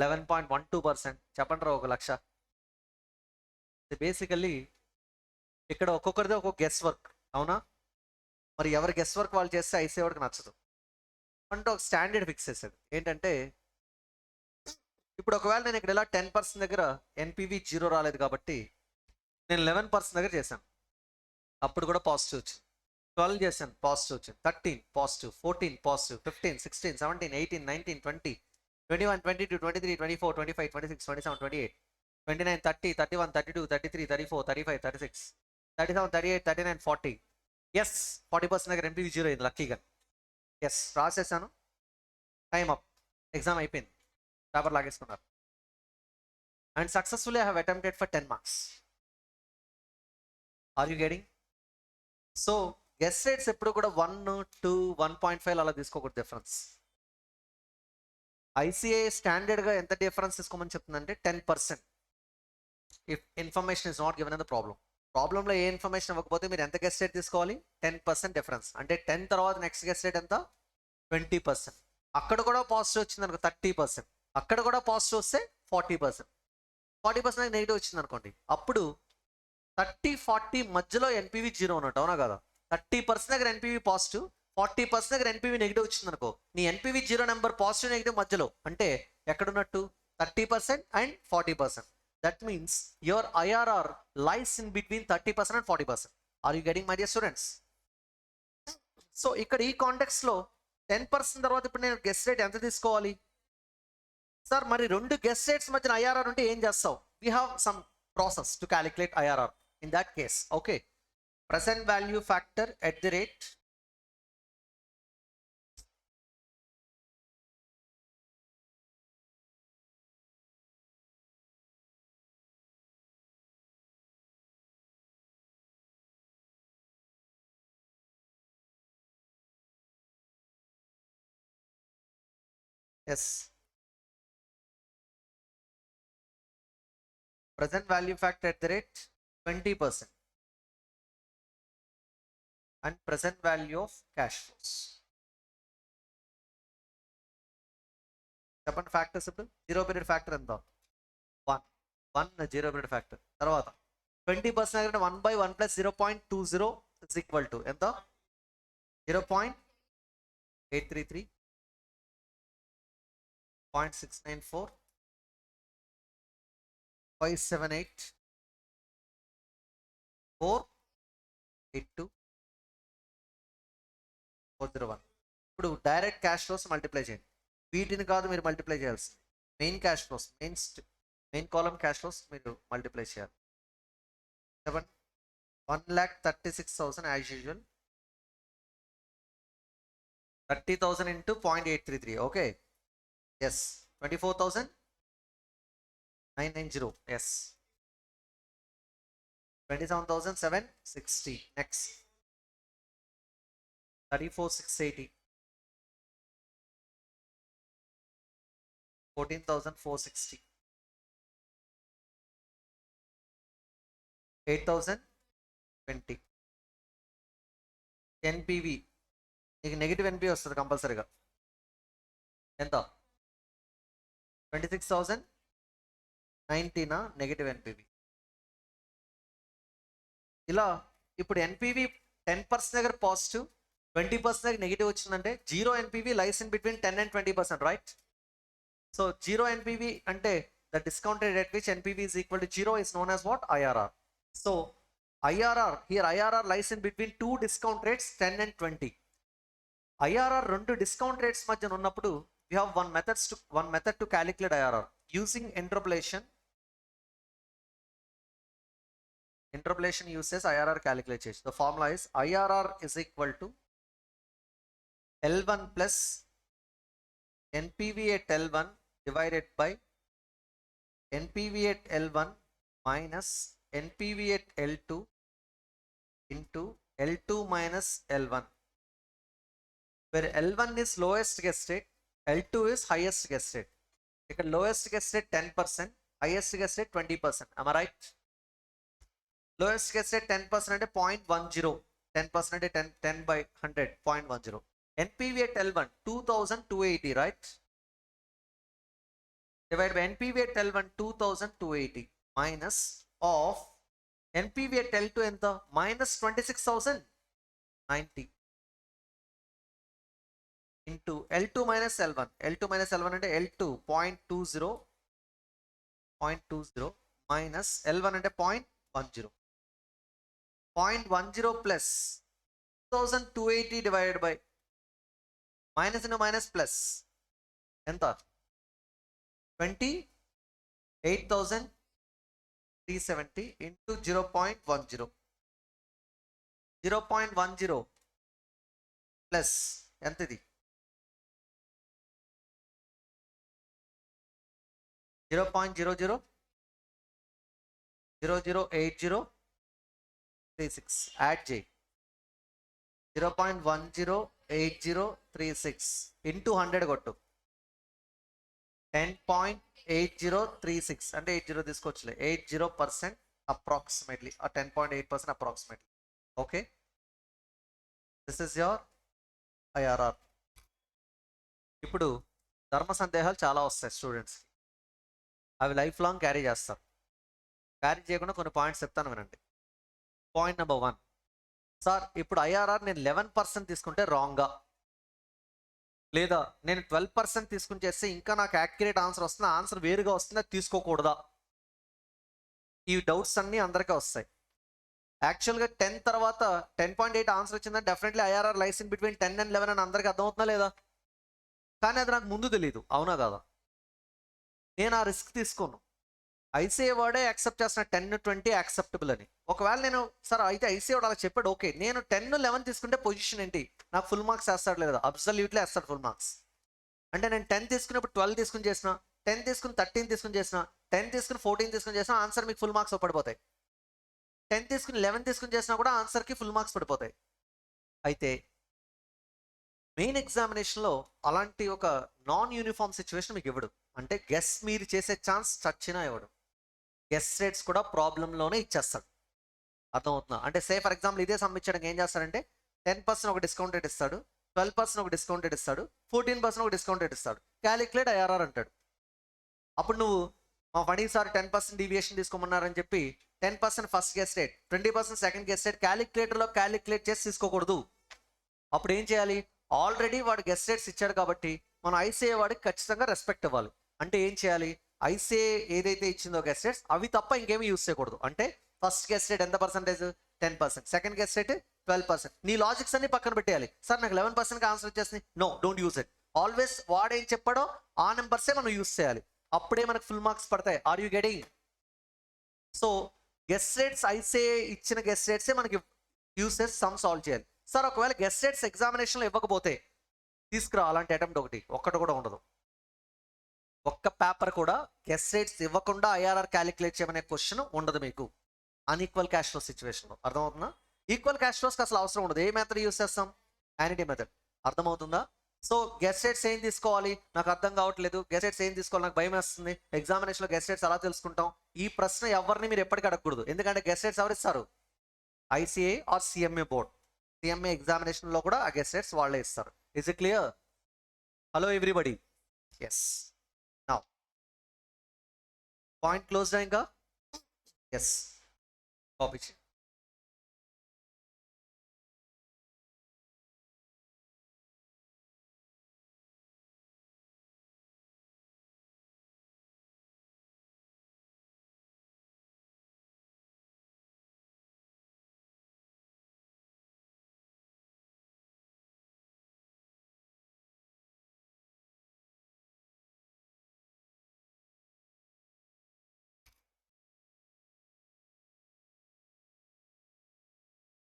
11.12%. చెప్పండి రా, 1,00,000. Basically ఇక్కడ ఒక్కొక్కరిది ఒక్కొక్క guess work, అవునా? మరి ఎవరి గెస్ వర్క్ వాళ్ళు చేస్తే ఐసేవాడికి నచ్చదు అంటే ఒక స్టాండర్డ్ ఫిక్స్ చేశాడు. ఏంటంటే ఇప్పుడు ఒకవేళ నేను ఇక్కడ ఇలా 10% దగ్గర ఎన్పివి 0 రాలేదు కాబట్టి నేను 11% దగ్గర చేశాను, అప్పుడు కూడా పాజిటివ్ వచ్చింది. 12 చేశాను, పాజిటివ్ వచ్చింది. 13 పాజిటివ్, 14 పాజిటివ్, 15 16 17 18 19 20 21 22 23 24 25 26 27 28 29 30 31 32 33 34 35 36 37 38 39 40. ఎస్, 40% దగ్గర ఎన్పివి 0 అయింది లక్కీగా. ఎస్, రాసేసాను. టైమ్ అప్, ఎగ్జామ్ అయిపోయింది, పేపర్ లాగేసుకున్నారు. And successfully I have attempted for 10 marks. Are you getting? So guess rates ఎప్పుడు కూడా 1 2 1.5 అలా తీసుకోకూడదు డిఫరెన్స్. ఐసిఐ స్టాండర్డ్గా ఎంత డిఫరెన్స్ తీసుకోమని చెప్తుందంటే 10%. If information is not given in the ప్రాబ్లంలో ఏ ఇన్ఫర్మేషన్ ఇవ్వకపోతే మీరు ఎంత గెస్ రేట్ తీసుకోవాలి? 10% డిఫరెన్స్. అంటే 10 తర్వాత నెక్స్ట్ గెస్ రేట్ ఎంత? 20%. అక్కడ కూడా పాజిటివ్ వచ్చింది అనుకో 30%, అక్కడ కూడా పాజిటివ్ వస్తే 40%, 40% నెగిటివ్ వచ్చింది అనుకోండి, అప్పుడు 30-40 మధ్యలో ఎన్పివి 0 ఉన్నట్టు, అవునా కదా? 30% దగ్గర ఎన్పివి పాజిటివ్, 40% దగ్గర ఎన్పివి నెగిటివ్ వచ్చింది అనుకో, నీ ఎన్పివి 0 నెంబర్ పాజిటివ్ నెగిటివ్ మధ్యలో, అంటే ఎక్కడున్నట్టు? 30% and 40%. That means your IRR lies in between 30% and 40%. Are you getting my dear students? So ఇక్కడ ఈ కాంటెక్స్లో 10% తర్వాత ఇప్పుడు నేను గెస్ రేట్ ఎంత తీసుకోవాలి సార్? మరి రెండు గెస్ రేట్స్ మధ్యన ఐఆర్ఆర్ ఉంటే ఏం చేస్తావు? We have some process to calculate IRR in that case. Okay, present value factor at the rate yes, present value factor at the rate 20% and present value of cash flows. చెప్పండి factors. ఇప్పుడు zero period factor ఎంత? 1 zero period factor. తర్వాత 20% 1/1 + 0.20 is equal to ఎంత? 0.833, 0.694, 578, 482, 401. ఇప్పుడు direct cash flows multiply చేయండి. వీటిని కాదు మీరు మల్టిప్లై చేయాల్సి, main cash flows, main column cash flows మీరు మల్టిప్లై చేయాలి. 1,36,000 as usual, 30,000 into 0.833. Okay, yes. 24,990. Yes. 27,760. Next 34,680. 14,460. 8,020. NPV నీకు నెగిటివ్ ఎన్పి వస్తుంది కంపల్సరీగా. ఎంత? 26,019 నెగిటివ్ ఎన్పివి. ఇలా ఇప్పుడు ఎన్పివి 10% దగ్గర పాజిటివ్, 20% దగ్గర నెగిటివ్ వచ్చిందంటే zero NPV lies in between 10 and 20%, right? So zero NPV అంటే the discounted rate at which NPV is equal to 0 is known as what? IRR. So IRR, here IRR lies in between two discount rates 10 and 20. IRR రెండు discount rates మధ్యన ఉన్నప్పుడు we have one method to calculate IRR using interpolation. Interpolation uses IRR calculation. The formula is IRR is equal to L1 plus NPV at L1 divided by NPV at L1 minus NPV at L2 into L2 minus L1, where L1 is lowest guess rate, L2 is highest guess rate. Here lowest guess rate 10%, highest guess rate 20%. Am I right? Lowest guess rate 10% అంటే 0.10, 10% అంటే 10 by 100, 0.10. NPV at L1 2,280, right? Divided by NPV at L1 2,280 minus of NPV at L2 ఎంత? minus 26,090 into L2 minus L1. L2 minus L1 అంటే L2 0.20 minus L1 అంటే 0.10. 0.10 plus 2,280 divided by minus into minus plus ఎంత? 28,370 into 0.10. 0.10 plus ఎంత ఇది? 0.00 008036 add చేయి. 0.108036 into 100 కొట్టు. 10.8036 అంటే 80 తీసుకోవచ్చులే. 80% approximately, 10.8% approximately. Okay, this is your IRR. ఇప్పుడు ధర్మ సందేహాలు చాలా వస్తాయి స్టూడెంట్స్కి, అవి లైఫ్ లాంగ్ క్యారీ చేస్తారు. క్యారీ చేయకుండా కొన్ని పాయింట్స్ చెప్తాను వినండి. పాయింట్ నెంబర్ 1, సార్ ఇప్పుడు ఐఆర్ఆర్ నేను 11% తీసుకుంటే రాంగా, లేదా నేను 12% తీసుకుని చేస్తే ఇంకా నాకు యాక్యురేట్ ఆన్సర్ వస్తుంది, ఆన్సర్ వేరుగా వస్తుంది, అది తీసుకోకూడదా? ఈ డౌట్స్ అన్నీ అందరికీ వస్తాయి. యాక్చువల్గా 10 తర్వాత 10.8 ఆన్సర్ వచ్చిందని definitely IRR lies in between 10 and 11 అని అందరికీ అర్థమవుతుందా లేదా? కానీ అది నాకు ముందు తెలియదు, అవునా కాదా? నేను ఆ రిస్క్ తీసుకోను. ఐసీఏ వాడే యాక్సెప్ట్ చేస్తున్న 10-20 యాక్సెప్టబుల్ అని. ఒకవేళ నేను సార్ అయితే ఐసీఏ వాడు అలా చెప్పాడు, ఓకే, నేను 10-11 తీసుకుంటే పొజిషన్ ఏంటి, నాకు ఫుల్ మార్క్స్ వేస్తాడు లేదా? అబ్సల్యూట్లీ వేస్తాడు ఫుల్ మార్క్స్. అంటే నేను 10 తీసుకున్నప్పుడు 12 తీసుకుని చేసిన, 10 తీసుకుని 13 తీసుకుని చేసిన, 10 తీసుకుని 14 తీసుకుని చేసిన, ఆన్సర్ మీకు ఫుల్ మార్క్స్ పడిపోతాయి. 10 తీసుకుని 11 తీసుకుని చేసినా కూడా ఆన్సర్కి ఫుల్ మార్క్స్ పడిపోతాయి. అయితే మెయిన్ ఎగ్జామినేషన్లో అలాంటి ఒక నాన్ యూనిఫామ్ సిచ్యువేషన్ మీకు ఇవ్వడు. అంటే గెస్ మీరు చేసే ఛాన్స్ చచ్చినా ఇవ్వడు. గెస్ రేట్స్ కూడా ప్రాబ్లంలోనే ఇచ్చేస్తాడు. అర్థమవుతుందా? అంటే సే ఫర్ ఎగ్జాంపుల్ ఇదే సమ్ ఇచ్చడానికి ఏం చేస్తాడంటే 10% ఒక డిస్కౌంట్ రేట్ ఇస్తాడు, 12% ఒక డిస్కౌంట్ రేట్ ఇస్తాడు, 14% ఒక డిస్కౌంట్ రేట్ ఇస్తాడు, క్యాలిక్యులేట్ ఐఆర్ఆర్ అంటాడు. అప్పుడు నువ్వు మా ఫణి సార్ 10% డీవియేషన్ తీసుకోమన్నారని చెప్పి 10% first guess rate, 20% second guess rate క్యాలిక్యులేటర్లో క్యాలిక్యులేట్ చేసి తీసుకోకూడదు. అప్పుడు ఏం చేయాలి? ఆల్రెడీ వాడు గెస్ రేట్స్ ఇచ్చాడు కాబట్టి మనం ఐసీఏ వాడికి ఖచ్చితంగా రెస్పెక్ట్ ఇవ్వాలి. అంటే ఏం చేయాలి? ఐసీఏ ఏదైతే ఇచ్చిందో గెస్ రేట్స్ అవి తప్ప ఇంకేమీ యూస్ చేయకూడదు. అంటే ఫస్ట్ గెస్ రేట్ ఎంత పర్సెంటేజ్? 10%, second guess rate 12%. నీ లాజిక్స్ అన్ని పక్కన పెట్టేయాలి. సార్ నాకు 11% ఆన్సర్ వచ్చేసింది, no, don't use it. Always వాడేం చెప్పాడో ఆ నెంబర్సే మనం యూస్ చేయాలి, అప్పుడే మనకు ఫుల్ మార్క్స్ పడతాయి. Are you getting? So guess rates ICA ఇచ్చిన గెస్ రేట్సే మనకి యూస్ చేసి సమ్ సాల్వ్ చేయాలి. సార్ ఒకవేళ గెస్ రేట్స్ ఎగ్జామినేషన్లో ఇవ్వకపోతే తీసుకురా అలాంటి అటెంప్ట్ ఒక్కటి కూడా ఉండదు. ఒక్క పేపర్ కూడా గెస్ రేట్స్ ఇవ్వకుండా ఐఆర్ఆర్ క్యాలిక్యులేట్ చేయమనే క్వశ్చన్ ఉండదు మీకు అన్ఈక్వల్ క్యాష్ ఫ్లో సిచ్యువేషన్లో. అర్థమవుతుందా? ఈక్వల్ క్యాష్ ఫ్లోస్కి అసలు అవసరం ఉండదు. ఏ మెథడ్ యూస్ చేస్తాం? యానిటీ మెథడ్. అర్థమవుతుందా? సో గెస్ రేట్స్ ఏం తీసుకోవాలి నాకు అర్థం కావట్లేదు, గెస్ రేట్స్ ఏం తీసుకోవాలి నాకు భయం వేస్తుంది, ఎగ్జామినేషన్లో గెస్ రేట్స్ అలా తెలుసుకుంటాం. ఈ ప్రశ్న ఎవరిని మీరు ఎప్పటికీ అడగకూడదు. ఎందుకంటే గెస్ రేట్స్ ఎవరు ఇస్తారు? ICA or CMA board. CMA ఎగ్జామినేషన్లో కూడా ఆ గెస్ రేట్స్ వాళ్ళే ఇస్తారు. Is it clear? Hello everybody? Yes. Now point close ఇంకా? ఎస్. కాపీ చేయండి.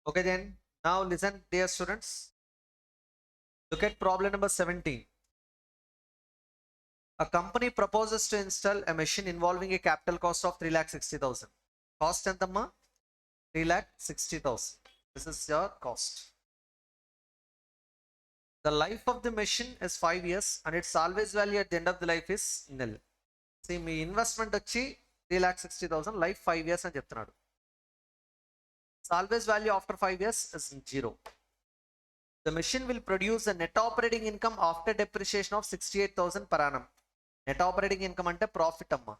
Okay then, now listen dear students. Look at problem number 17. A company proposes to install a machine involving a capital cost of 3,60,000. Cost entamma? 3,60,000. This is your cost. The life of the machine is 5 years and its salvage value at the end of the life is nil. See, me investment వచ్చి 3,60,000, life 5 years అని చెప్తున్నాడు. Salvage value after 5 years is 0. The machine will produce a net operating income after depreciation of 68,000 per annum. Net operating income ante profit amma.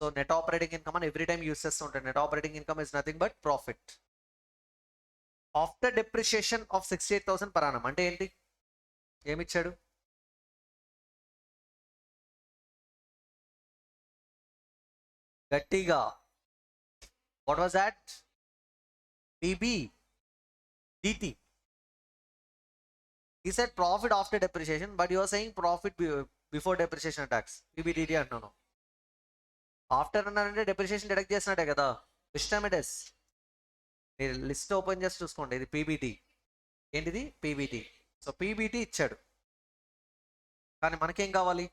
So net operating income and every time use చేస్తుంటే net operating income is nothing but profit. After depreciation of 68,000 per annum అంటే ఏంటి? ఏమిచ్చాడు? గట్టిగా. What was that? PBDT. He said profit after depreciation, but you are saying profit before depreciation and tax. PBDT అంటున్నాను. After అన్నారంటే depreciation deduct చేసినట్టే కదా. Which time it is? మీరు list open చేసి చూసుకోండి. ఇది పీబీటీ. ఏంటిది? పీబీటీ. సో పీబీటీ ఇచ్చాడు, కానీ మనకేం కావాలి?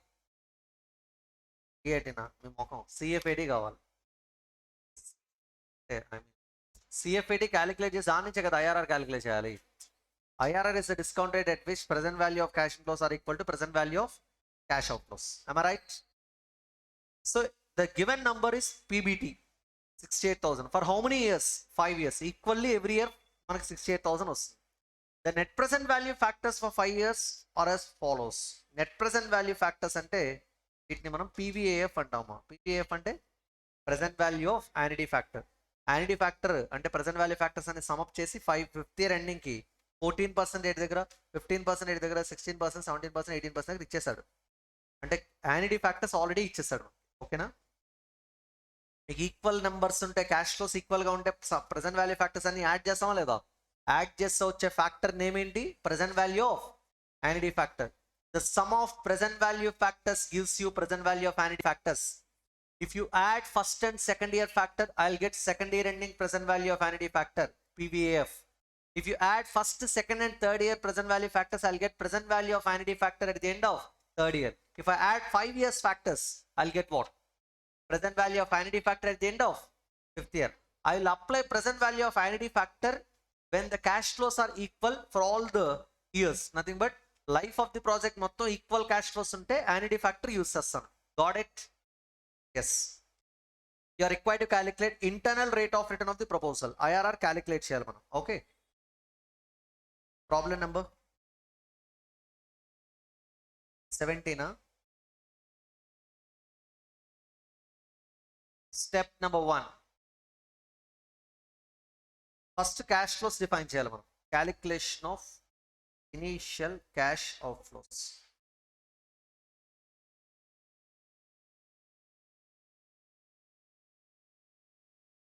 సిఏటీనా? మీ ముఖం. సిఎఫ్ఏడి కావాలి. సిఎఫ్ఏడి క్యాలిక్యులేట్ చేసి దాని నుంచే కదా ఐఆర్ఆర్ క్యాలిక్యులేట్ చేయాలి. IRR is the discount rate at which present value of cash inflows are equal to present value of cash outflows. Am I right? So the given number is PBT, 68,000. For how many years? 5 years. Equally every year మనకి 68,000 వస్తుంది. The net present value factors for 5 years are as follows. Net present value factors అంటే వీటిని మనం PVAF అంటాము. PVAF అంటే present value of annuity factor. Annuity factor అంటే present value factors అని sum up చేసి 5th year ending కి 14% rate దగ్గర, 15% రేట్ దగ్గర, 16%, 17%, 18% దగ్గర ఇచ్చేసాడు. అంటే యాన్యుటీ ఫ్యాక్టర్స్ ఆల్రెడీ ఇచ్చేసాడు. ఓకేనా? మీకు ఈక్వల్ నెంబర్స్ ఉంటే క్యాష్ ఫ్లోస్ ఈక్వల్గా ఉంటే ప్రెసెంట్ వాల్యూ ఫ్యాక్టర్స్ అన్ని యాడ్ చేస్తామా లేదా? యాడ్ చేస్తే వచ్చే ఫ్యాక్టర్ నేమ్ ఏంటి? Present value of annuity factor. The sum of present value factors gives you present value of annuity factors. If you add first and second year factor, I'll get second year ending present value of annuity factor, PVAF. If you add first, second and third year present value factors, I'll get present value of annuity factor at the end of third year. If I add 5 years factors, I'll get what? Present value of annuity factor at the end of fifth year. I will apply present value of annuity factor when the cash flows are equal for all the years. Nothing but life of the project motto equal cash flows unte annuity factor use chestam. Got it? Yes. You are required to calculate internal rate of return of the proposal. IRR calculate cheyali manam. Okay. Problem number 17. Step number 1. First cash flows define cheyali manam. Calculation of initial cash outflows.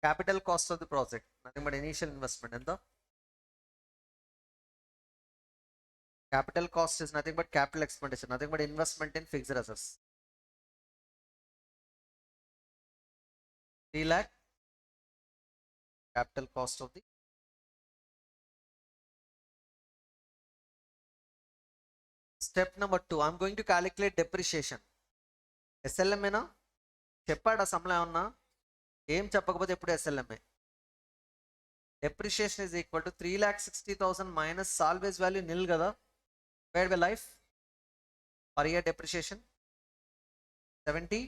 Capital cost of the project, nothing but initial investment. And the capital cost is nothing but capital expenditure, nothing but investment in fixed assets. 3 lakh capital cost of the. Step number 2, I'm going to calculate depreciation. SLM ena cheppada samla unna ఏం చెప్పకపోతే ఎప్పుడు SLMA. Depreciation is equal to 3,60,000 minus salvage value nil కదా. Where by life per year depreciation 70.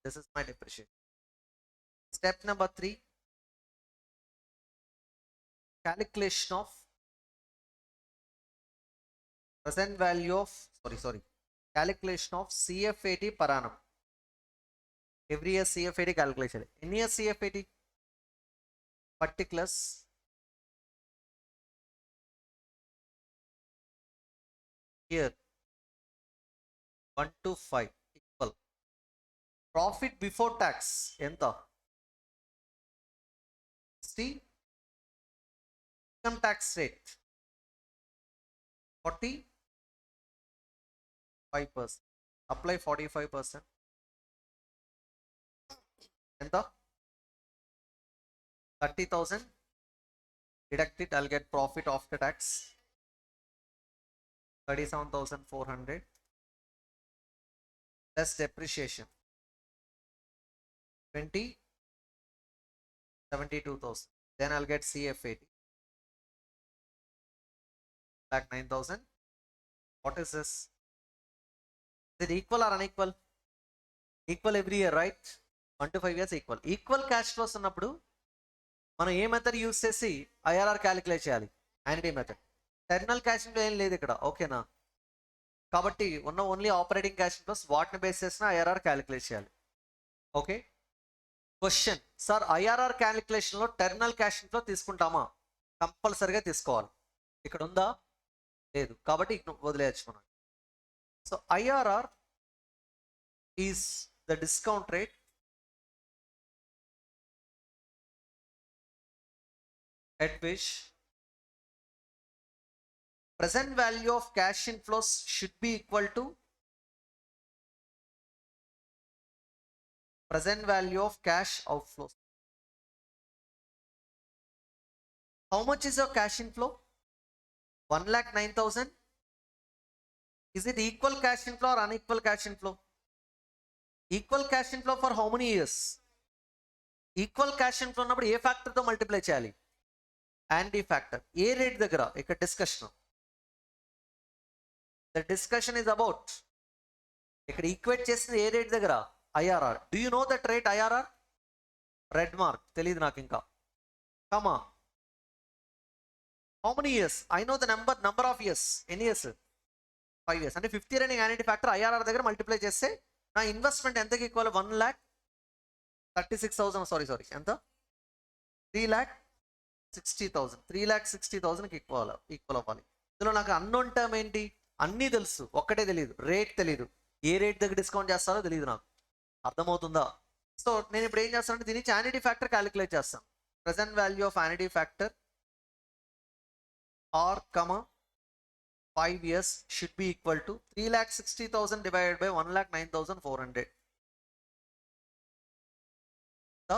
This is my depreciation. Step number 3, calculation of present value of calculation of CFAT per annum. Every year CFAT calculation. In year CFAT particulars here 1 to 5 equal. Profit before tax enta 60. Income tax rate 45%. Apply 45%. enta 30,000. Deduct it, I'll get profit after tax 37,400 plus depreciation 20, 72,000. Then I'll get CFAT like 9,000. What is this? Is it equal or unequal? Equal every year, right? 1 to 5 years equal. Equal cash flows ఉన్నప్పుడు మనం ఏ method use చేసి IRR calculate చేయాలి? Annuity method. Terminal cash flow ఏం లేదు ఇక్కడ, ఓకేనా? కాబట్టి ఉన్న ఓన్లీ ఆపరేటింగ్ క్యాష్ ఫ్లోస్ వాటిని బేస్ చేసిన ఐఆర్ఆర్ క్యాలిక్యులేట్ చేయాలి. ఓకే. క్వశ్చన్, సార్ ఐఆర్ఆర్ క్యాలిక్యులేషన్లో టెర్మినల్ క్యాష్ ఫ్లో తీసుకుంటామా? కంపల్సరిగా తీసుకోవాలి. ఇక్కడ ఉందా? లేదు, కాబట్టి వదిలేయచ్చు మనం. So IRR is the discount rate at which present value of cash inflows should be equal to present value of cash outflows. How much is your cash inflow? 1,09,000. Is it equal cash inflow or unequal cash inflow? Equal cash inflow for how many years? Equal cash inflow ఉన్నప్పుడు ఏ factor తో multiply చేయాలి? Annuity factor. ఏ rate దగ్గర? ఇక్కడ discussion. The discussion is about ఇక్కడ equate చేసింది ఏ రేట్ దగ్గర? IRR. Do you know that rate IRR? Red mark తెలియదు నాకు ఇంకా. Comma, how many years? I know the number of years. ఎన్ని ఇయర్స్? 5 years. అంటే 50 year అని యాంటీ ఫ్యాక్టర్ ఐఆర్ఆర్ దగ్గర మల్టిప్లై చేస్తే నా ఇన్వెస్ట్మెంట్ ఎంతకి ఈక్వల్? 1,36,000. సారీ ఎంత? 3,60,000. 3,60,000కి ఈక్వల్ అవ్వాలి. ఇందులో నాకు అన్నోన్ టర్మ్ ఏంటి? అన్నీ తెలుసు, ఒక్కటే తెలియదు, రేట్ తెలియదు. ఏ రేట్ దగ్గర డిస్కౌంట్ చేస్తారో తెలియదు నాకు. అర్థమవుతుందా? సో నేను ఇప్పుడు ఏం చేస్తానంటే దీని నుంచి యాన్యుటీ ఫ్యాక్టర్ క్యాలిక్యులేట్ చేస్తాను. Present value of annuity factor or 5 years should be equal to 3,60,000 divided by 1,09,400. The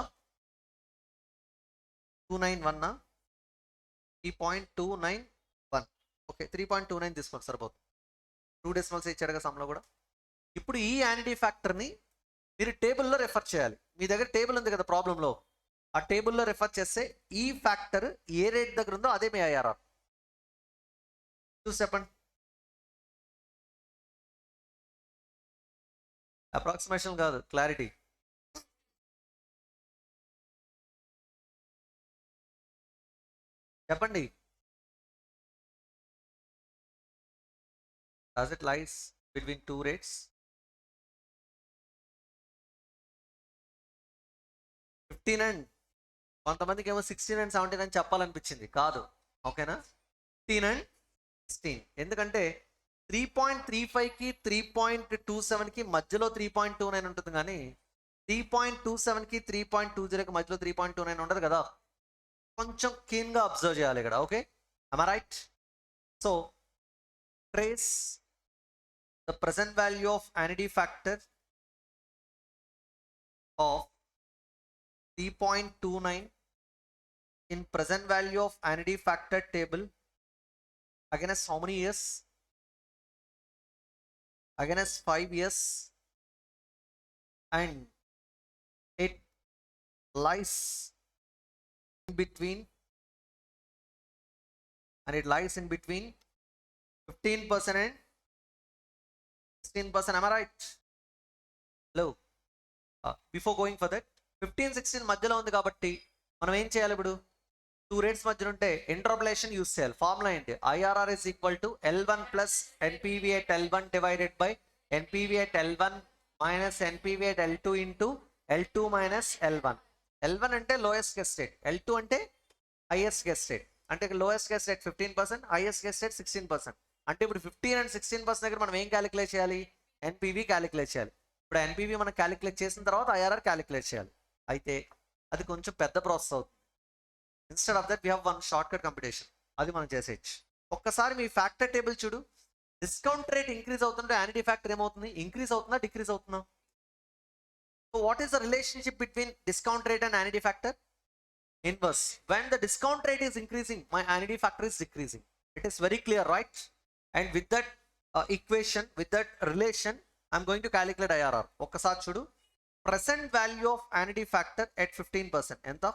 291 3.291. Okay 3.29 తీసుకోండి సరిపోతుంది. 2 డెసిమల్స్ ఇచ్చాడుగా సమ్లో కూడా. ఇప్పుడు ఈ యాన్యుటీ ఫ్యాక్టర్ని మీరు టేబుల్లో రెఫర్ చేయాలి. మీ దగ్గర టేబుల్ ఉంది కదా ప్రాబ్లంలో, ఆ టేబుల్లో రెఫర్ చేస్తే ఈ ఫ్యాక్టర్ ఏ రేట్ దగ్గర ఉందో అదే మీ ఐఆర్ఆర్. చూసి చెప్పండి. అప్రాక్సిమేషన్ కాదు, క్లారిటీ. చెప్పండి. Does it lies between two rates? 15 and కొంతమందికి ఏమో 16 and 17 అని చెప్పాలనిపించింది, కాదు. ఓకేనా, 15 and 16. ఎందుకంటే 3.35కి 3.27కి మధ్యలో 3.29 ఉంటుంది, కానీ 3.27కి 3.20కి మధ్యలో 3.29 ఉండదు కదా. కొంచెం క్లీన్గా అబ్జర్వ్ చేయాలి ఇక్కడ. Okay, am I right? So trace the present value of annuity factor of 3.29 in present value of annuity factor table against how many years? Against 5 years, and it lies in between, and it lies in between 15% and 16%. Am I right? Hello. Before going for that, 15-16 మధ్యలో ఉంది కాబట్టి మనం ఏం చేయాలి? ఇప్పుడు 2 rates మధ్యలో ఉంటే interpolation use చేయాలి. ఫార్ములా ఏంటి? IRR is equal to L1 plus NPV at L1 divided by NPV at L1 minus NPV at L2 into L2 minus L1. L1 అంటే లోయెస్ట్ గెస్ రేట్, L2 అంటే highest guess rate. అంటే lowest guess rate 15%, highest guess rate 16%. అంటే ఇప్పుడు 15 and 16% దగ్గర మనం ఏం calculate చేయాలి? NPV calculate చేయాలి. ఇప్పుడు ఎన్పివి మనం క్యాలిక్యులేట్ చేసిన తర్వాత ఐఆర్ఆర్ క్యాలిక్యులేట్ చేయాలి. అయితే అది కొంచెం పెద్ద ప్రాసెస్ అవుతుంది. Instead of that we have one short cut computation, అది మనం చేసేయచ్చు. ఒక్కసారి మీ ఫ్యాక్టర్ టేబుల్ చూడు. డిస్కౌంట్ రేట్ ఇంక్రీజ్ అవుతుంటే యాన్యుటీ ఫ్యాక్టర్ ఏమవుతుంది? ఇంక్రీజ్ అవుతుందా, డిక్రీజ్ అవుతుందా? So what is the relationship between discount rate and annuity factor? Inverse. When the discount rate is increasing, my annuity factor is decreasing. It is very clear, right? And with that equation, with that relation, I'm going to calculate IRR. Okkasari chudu. Present value of annuity factor at 15%. Enta?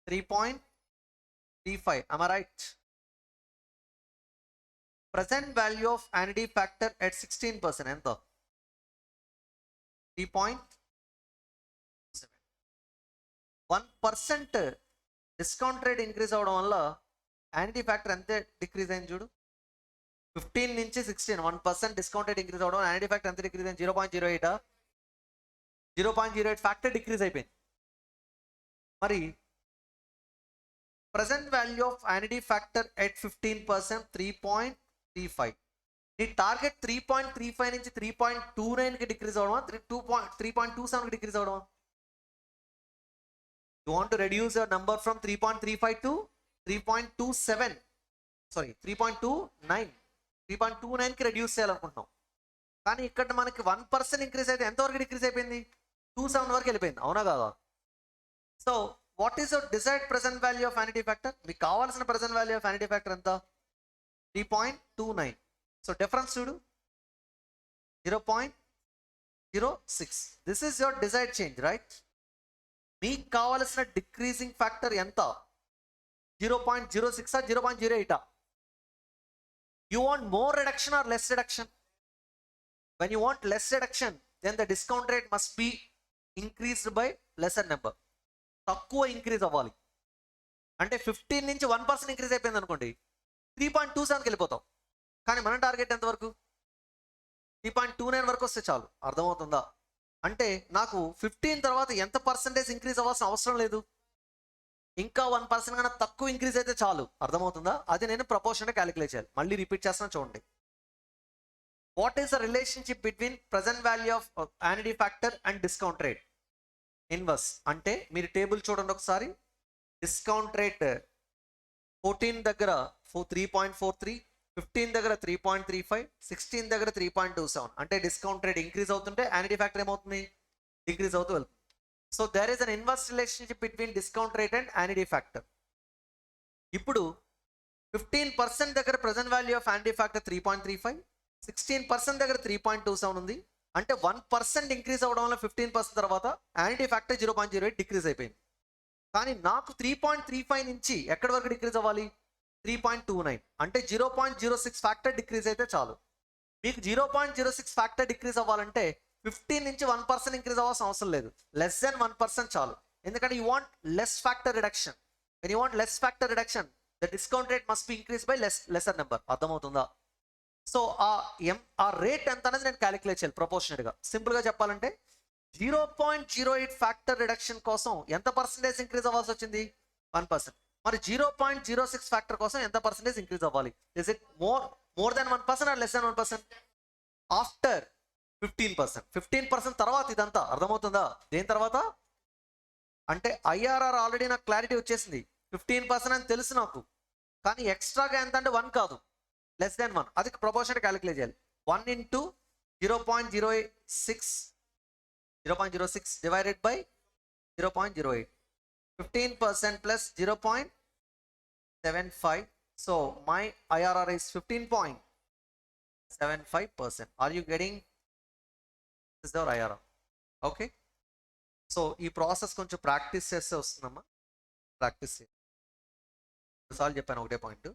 3.35. Am I right? Present value of annuity factor at 16%. Enta? 3.7. 1% discount rate increase అవడం వల్ల annuity factor ఎంత decrease అయింది చూడు. 15 నుంచి 16, 1% discount rate increase అవడం annuity factor ఎంత decrease అయింది? 0.08. 0.08 factor decrease అయిపోయింది. మరి present value of annuity factor at 15%, 3.35. నీ టార్గెట్ 3.35 నుంచి 3.29కి డిక్రీజ్ అవడమా, 3.27కి డిక్రీజ్ అవడమా? You want to reduce your number from 3.35 to 3.27. Sorry, 3.29. 3.29కి reduce చేయాలనుకుంటున్నాం. కానీ ఇక్కడ మనకి 1% ఇంక్రీజ్ అయితే ఎంతవరకు డిక్రీజ్ అయిపోయింది? 27 వరకు వెళ్ళిపోయింది, అవునా కాదా? So what is your decide present value of annuity factor? మీకు కావాల్సిన present value of annuity factor ఎంత? 3.29. సో డిఫరెన్స్ చూడు, 0.06. This is your decide change, right? మీకు కావాల్సిన డిక్రీజింగ్ ఫ్యాక్టర్ ఎంత? 0.06 0.08? You want more reduction or less reduction? When you want less reduction, then the discount rate must be increased by lesser number. తక్కువ increase అవ్వాలి. అంటే 15 నుంచి 1% increase అయిపోయింది అనుకోండి, 3.27కి వెళ్ళిపోతాం. కానీ మన టార్గెట్ ఎంతవరకు? 3.29 వరకు వస్తే చాలు. అర్థమవుతుందా? అంటే నాకు 15 తర్వాత ఎంత పర్సెంటేజ్ ఇంక్రీజ్ అవ్వాల్సిన అవసరం లేదు, ఇంకా 1% కన్నా తక్కువ ఇంక్రీజ్ అయితే చాలు. అర్థమవుతుందా? అది నేను ప్రపోర్షన్గా క్యాలిక్యులేట్ చేయాలి. మళ్ళీ రిపీట్ చేస్తాను చూడండి. What is the relationship between present value of annuity factor and discount rate? Inverse అంటే మీరు టేబుల్ చూడండి ఒకసారి. డిస్కౌంట్ రేట్ 14 దగ్గర 3.43, 15 దగ్గర 3.35, 16 దగ్గర 3.27. అంటే డిస్కౌంట్ రేట్ ఇంక్రీజ్ అవుతుంటే యాన్యుటీ ఫ్యాక్టర్ ఏమవుతుంది? డిక్రీజ్ అవుతూ వెళ్తుంది. So there is an inverse relationship between discount rate and annuity factor. ఇప్పుడు 15% దగ్గర present value of annuity factor 3.35, 16% దగ్గర 3.27 ఉంది. అంటే 1% ఇంక్రీజ్ అవ్వడం వల్ల 15% తర్వాత యాన్యుటీ ఫ్యాక్టర్ 0.08 డిక్రీజ్ అయిపోయింది. కానీ నాకు 3.35 నుంచి ఎక్కడి వరకు డిక్రీజ్ అవ్వాలి? 3.29. అంటే 0.06 ఫ్యాక్టర్ డిక్రీజ్ అయితే చాలు. మీకు 0.06 ఫ్యాక్టర్ డిక్రీజ్ అవ్వాలంటే 15 నుంచి 1% ఇంక్రీజ్ అవ్వాల్సిన అవసరం లేదు. లెస్ దెన్ 1% చాలు. ఎందుకంటే you want less factor reduction. When you want less factor reduction, the discount rate must be increase by lesser number. అర్థమవుతుందా? సో ఆ రేట్ ఎంత అనేది నేను క్యాలిక్యులేట్ చేయాలి ప్రపోర్షనెట్గా. సింపుల్గా చెప్పాలంటే 0.08 ఫ్యాక్టర్ రిడక్షన్ కోసం ఎంత పర్సెంటేజ్ ఇంక్రీజ్ అవ్వాల్సి వచ్చింది? 1%. మరి 0.06 ఫ్యాక్టర్ కోసం ఎంత పర్సెంటేజ్ ఇంక్రీజ్ అవ్వాలి? Is it more than 1% or less than 1%? After 15%. 15% తర్వాత ఇదంతా. అర్థమవుతుందా? దేని తర్వాత అంటే ఐఆర్ఆర్ ఆల్రెడీ నాకు క్లారిటీ వచ్చేసింది. 15% అని తెలుసు నాకు. కానీ ఎక్స్ట్రాగా ఎంత అంటే 1 కాదు, లెస్ దెన్ 1. అది ప్రపోర్షనెట్ క్యాలిక్యులేట్ చేయాలి. 1 into 0.06 divided by 0.08. 15% plus 0.75. So my IRR is 15.75%. Are you getting? This is our IRR. Okay. So ఈ ప్రాసెస్ కొంచెం ప్రాక్టీస్ చేస్తే వస్తుందమ్మా. ప్రాక్టీస్ సార్లు చెప్పాను ఒకటే point.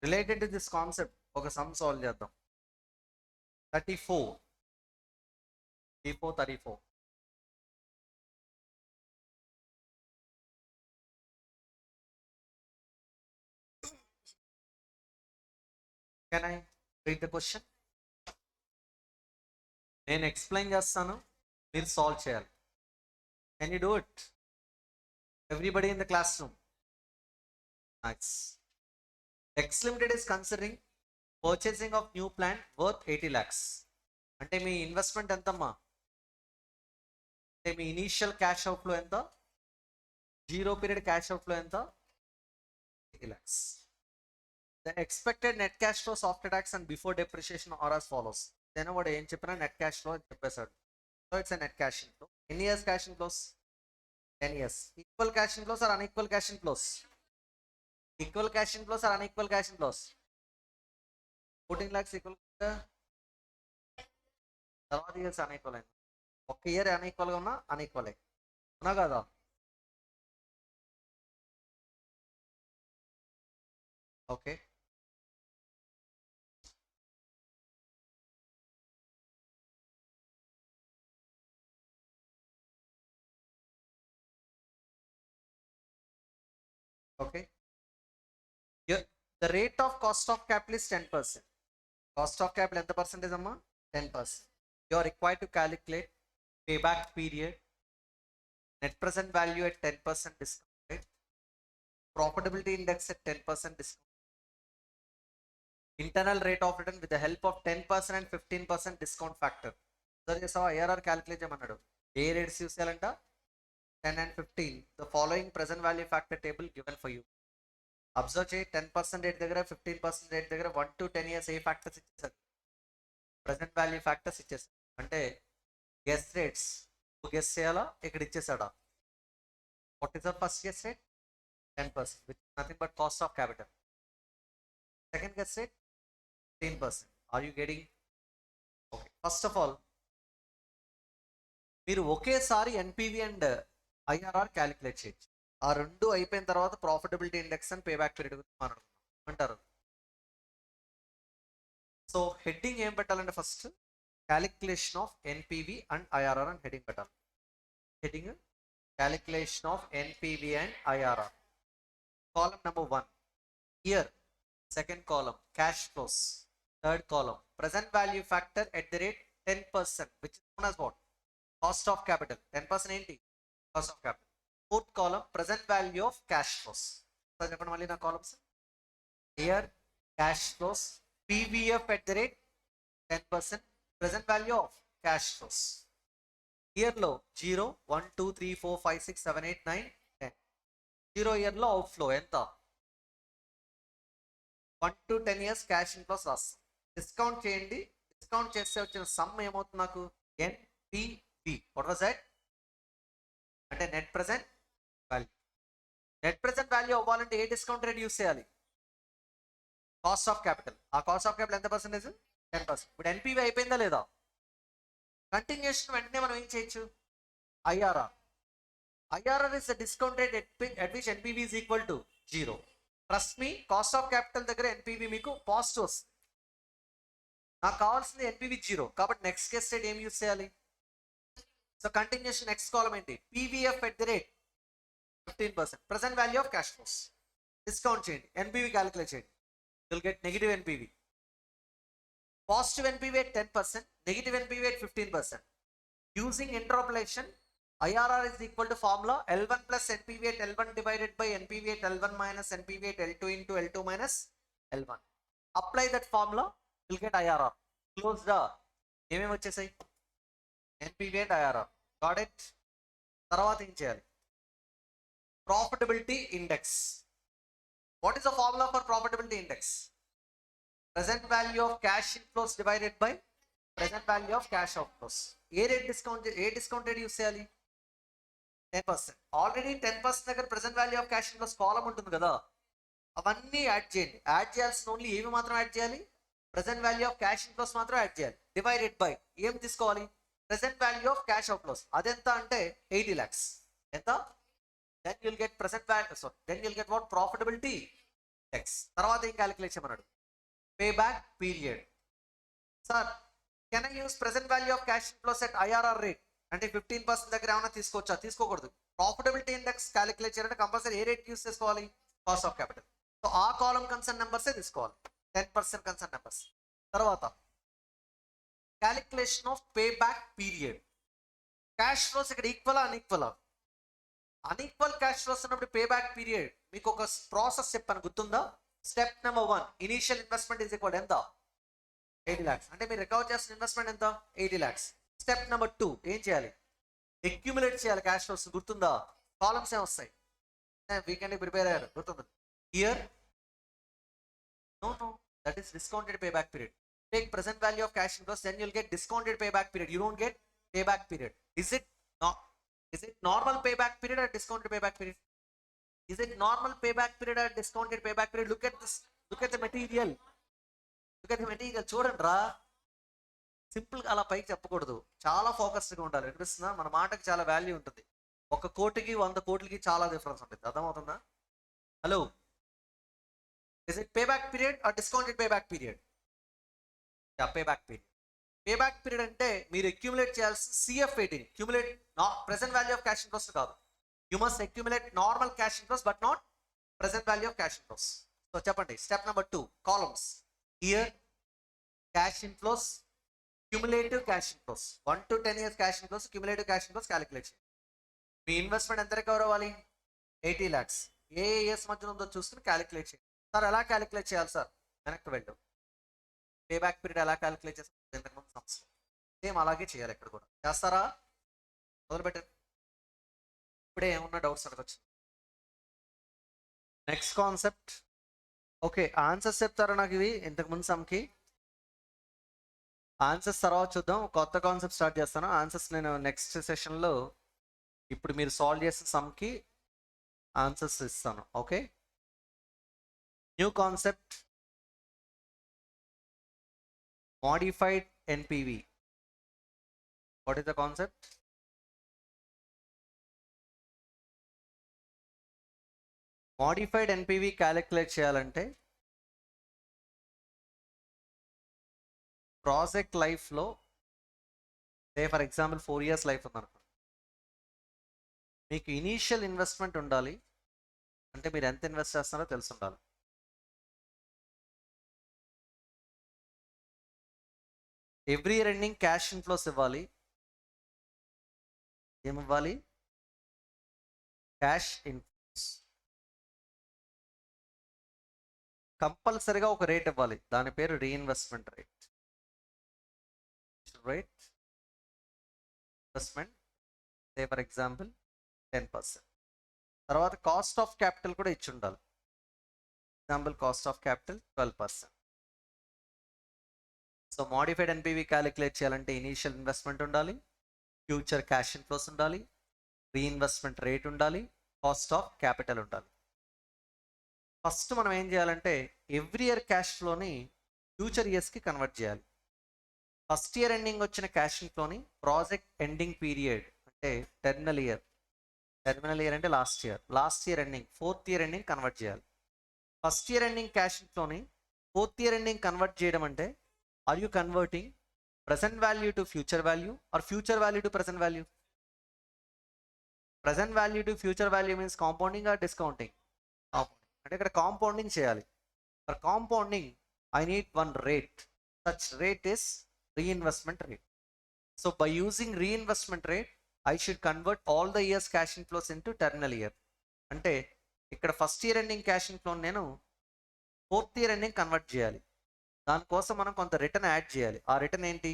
Related to this concept ఒక సమ్ సాల్వ్ చేద్దాం. 34. Can I read the question? నేను ఎక్స్ప్లెయిన్ చేస్తాను, మీరు సాల్వ్ చేయాలి. Can you do it? Everybody in the classroom. Nice. X Limited is considering purchasing of new plant worth 80 lakhs. అంటే మీ investment ఎంతమ్మా? అంటే మీ initial cash outflow ఎంత? 0 period cash outflow ఎంత? 80 lakhs. The expected net cash flows after tax and before depreciation are as follows. Then వాడు ఏం చెప్పినా net cash flow అని చెప్పేశాడు. So it's a net cash inflow. ఎన్ని years cash inflows? 10 years. Equal cash inflows or unequal cash inflows? Equal cash inflows or unequal cash inflows? 14 lakhs equal తర్వాత years unequal అయింది. ఒక్క year అన్ఈక్వల్గా ఉన్నా unequal అయ్యి ఉన్నా కదా? Okay. Okay. The rate of cost of capital is 10%. Cost of capital ఎంత percentage అమ్మా? 10%. You are required to calculate payback period, net present value at 10% discount rate, profitability index at 10% discount, internal rate of return with the help of 10% and 15% discount factor. Sir, చేసావా? IRR calculate చేయమన్నాడు. ఏ rates use చేయాలంట? 10 and 15. The following present value factor table given for you. Observe చేయి. 10% rate దగ్గర 15% rate దగ్గర 1 to 10 years ఏ factors ఇచ్చేసారు? Present value factors ఇచ్చేసారు. అంటే గెస్ రేట్స్ గెస్ చేయాలా? ఇక్కడ ఇచ్చేసాడా? What is the first guess rate? 10%, which nothing but cost of capital. Second guess rate 15%. Are you getting? Okay. First of all మీరు ఒకేసారి NPV and IRR calculate చేయొచ్చు. ఆ రెండు అయిపోయిన తర్వాత profitability index and payback period గురించి మాట్లాడుకుందాం అంటారు. సో హెడ్డింగ్ ఏం పెట్టాలంటే first calculation of NPV and IRR అని హెడ్డింగ్ పెట్టాలి. Heading calculation of NPV and IRR. Column number 1 year, second column cash flows, third column present value factor at the rate 10%, which is known as what? Cost of capital. 10% ఏంటి? Cost of capital. Fourth column present value of cash flows. So చెప్పండి మళ్ళీ నా columns. Year, cash flows, PVF at the rate 10%, present value of cash flows. ఇయర్లో 0, 1, 2, 3, 4, 5, 6, 7, 8, 9, 10. 0 ఇయర్లో outflow ఎంత? 1 to 10 years cash inflows రాస్తాం. Discount చేయండి. Discount చేస్తే వచ్చిన సమ్ ఏమవుతుంది నాకు? NPV. What was that? అంటే net present value. Net present value అవ్వాలంటే ఏ డిస్కౌంట్ రేట్ యూస్ చేయాలి? Cost of capital. ఆ కాస్ట్ ఆఫ్ క్యాపిటల్ ఎంత పర్సెంటేజ్? 10%. ఇప్పుడు NPV అయిపోయిందా లేదా? కంటిన్యూషన్ వెంటనే మనం ఏం చేయొచ్చు? IRR. IRR is the discount rate at which NPV is equal to 0. Trust me, cost of capital దగ్గర NPV మీకు పాజిటివ్ వస్తుంది. నాకు కావాల్సింది NPV 0, కాబట్టి నెక్స్ట్ కేస్ స్టేట్ ఏం యూస్ చేయాలి? సో కంటిన్యూషన్ నెక్స్ట్ కాలం ఏంటి? PVF at the rate 15%, present value of cash flows. Discount చేయండి, NPV క్యాలిక్యులేట్ చేయండి. you'll get negative NPV. Positive NPV at 10%, negative NPV at 15%. Using interpolation, IRR is equal to formula L1 plus NPV at L1 divided by NPV at L1 minus NPV at L2 into L2 minus L1. Apply that formula, you'll get IRR. Close the ఏమేమి వచ్చేసాయి? NPV and IRR. Got it? తర్వాత ఏం చేయాలి? Profitability index. What is the formula for profitability index? Present value of cash inflows divided by present value of cash outflows. ఏ discount rate use చేయాలి? 10%. Already 10% దగ్గర present value of cash inflows కాలం ఉంటుంది కదా, అవన్నీ యాడ్ చేయండి. Add చేయాల్సిన only ఏవి మాత్రం యాడ్ చేయాలి? Present value of cash inflows మాత్రం యాడ్ చేయాలి. డివైడెడ్ బై ఏం తీసుకోవాలి? Present value of cash outflows. అదెంత అంటే 80 lakhs. ఎంత? Then you'll get present value, so then you'll get what? Profitability index. తర్వాత ఏం క్యాలిక్యులేట్ చేయమన్నాడు? Pay back period. Sir can I use present value of cash inflows at IRR rate అంటే 15% దగ్గర ఏమైనా తీసుకోవచ్చా? తీసుకోకూడదు. ప్రాఫిటబిలిటీ ఇండెక్స్ క్యాలిక్యులేట్ చేయాలంటే compulsory ఏ రేట్ యూస్ చేసుకోవాలి? Cost of capital. సో ఆ కాలం కన్సర్న్ నెంబర్సే తీసుకోవాలి, 10% కన్సర్న్ నెంబర్స్. తర్వాత calculation of pay back period. Cash flows ఇక్కడ equal unequal? Unequal cash flows ఉన్నప్పుడు పే బ్యాక్ పీరియడ్ మీకు ఒక ప్రాసెస్ చెప్పాను, గుర్తుందా? Step number 1, initial investment is equal ఎంత? 80 lakhs. అంటే మీరు రికవర్ చేసిన ఇన్వెస్ట్మెంట్ ఎంత? 80 lakhs. స్టెప్ నెంబర్ 2 ఏం చేయాలి? అక్యుములేట్ చేయాలి క్యాష్ ఫ్లోస్. గుర్తుందా? కాలమ్స్ ఏం వస్తాయి? వీకెండ్ ప్రిపేర్ అయ్యారు, గుర్తుందా? Year, no, that is discounted payback period. Take present value of cash inflows, then you'll get discounted payback period. You don't get payback period. Is it normal payback period or discounted payback period? Is it normal payback period or discounted payback period? Look at this. Look at the material. చూడండి రా. సింపుల్గా అలా పైకి చెప్పకూడదు, చాలా ఫోకస్డ్గా ఉండాలి. అనిపిస్తుందా? మన మాటకి చాలా వాల్యూ ఉంటుంది. 1 కోటికి 100 కోట్లకి చాలా డిఫరెన్స్ ఉంటుంది. అర్థమవుతుందా? Hello, is it payback period or discounted payback period? Yeah, payback period. Payback period అంటే మీరు అక్యుములేట్ చేయాల్సిన CF18, cumulate present value of cash inflows కాదు. You must accumulate normal cash inflows but not present value of cash inflows. So చెప్పండి, step number 2, columns year, cash inflows, cumulative cash inflows. 1 to 10 years cash inflows, cumulative cash inflows calculate చేయండి. మీ investment ఎంత recover అవ్వాలి? 80 lakhs. ఏ years మధ్యలో ఉందో చూసుకుని calculate చేయండి. Sir ఎలా క్యాలిక్యులేట్ చేయాలి సార్? వెనక్కి వెళ్ళు. పే బ్యాక్ పీరియడ్ ఎలా క్యాలిక్యులేట్ చేస్తారు? ఇంతకుముందు సంవత్సరం సేమ్ అలాగే చేయాలి. ఇక్కడ కూడా చేస్తారా? మొదలుపెట్టారు. ఇప్పుడే ఏమన్నా డౌట్స్ అడగచ్చు. Next concept. ఓకే, ఆన్సర్స్ చెప్తారా నాకు? ఇవి ఇంతకుముందు సమ్కి ఆన్సర్స్ తర్వాత చూద్దాం. కొత్త కాన్సెప్ట్ స్టార్ట్ చేస్తాను. ఆన్సర్స్ నేను నెక్స్ట్ సెషన్లో ఇప్పుడు మీరు సాల్వ్ చేసిన సమ్కి ఆన్సర్స్ ఇస్తాను. Okay, new concept, modified NPV. What is the concept? Modified NPV calculate చేయాలంటే ప్రాజెక్ట్ లైఫ్లో ఫర్ ఎగ్జాంపుల్ 4 years లైఫ్ ఉందనుకో, మీకు ఇనీషియల్ ఇన్వెస్ట్మెంట్ ఉండాలి. అంటే మీరు ఎంత ఇన్వెస్ట్ చేస్తున్నారో తెలిసి ఉండాలి. Every year ending cash inflows ఇవ్వాలి. ఏమివ్వాలి? Cash inflows. కంపల్సరిగా ఒక రేట్ ఇవ్వాలి, దాని పేరు reinvestment rate. Investment for example 10%. తర్వాత కాస్ట్ ఆఫ్ క్యాపిటల్ కూడా ఇచ్చి ఉండాలి. Example cost of capital 12%. So modified NPV calculate చేయాలంటే ఇనీషియల్ ఇన్వెస్ట్మెంట్ ఉండాలి, ఫ్యూచర్ క్యాష్ ఇన్ఫ్లోస్ ఉండాలి, రీఇన్వెస్ట్మెంట్ రేట్ ఉండాలి, కాస్ట్ ఆఫ్ క్యాపిటల్ ఉండాలి. ఫస్ట్ మనం ఏం చేయాలంటే ఎవ్రీ ఇయర్ క్యాష్ ఫ్లోని ఫ్యూచర్ ఇయర్స్కి కన్వర్ట్ చేయాలి. ఫస్ట్ ఇయర్ ఎండింగ్ వచ్చిన క్యాష్ ఫ్లోని ప్రాజెక్ట్ ఎండింగ్ పీరియడ్ అంటే టెర్మినల్ ఇయర్ అంటే last year ending, 4th year ending convert చేయాలి. ఫస్ట్ ఇయర్ ఎండింగ్ క్యాష్ ఫ్లోని 4th year ఎండింగ్ కన్వర్ట్ చేయడం అంటే are you converting present value to future value or future value to present value? Present value to future value means compounding or discounting? అంటే ఇక్కడ compounding చేయాలి. For compounding I need one rate. Such rate is reinvestment rate. So by using reinvestment rate I should convert all the years cash inflows into terminal year. అంటే ఇక్కడ first year ending cash inflow నేను 4th year ending convert చేయాలి. దానికోసం మనం కొంత return add చేయాలి. ఆ return ఏంటి?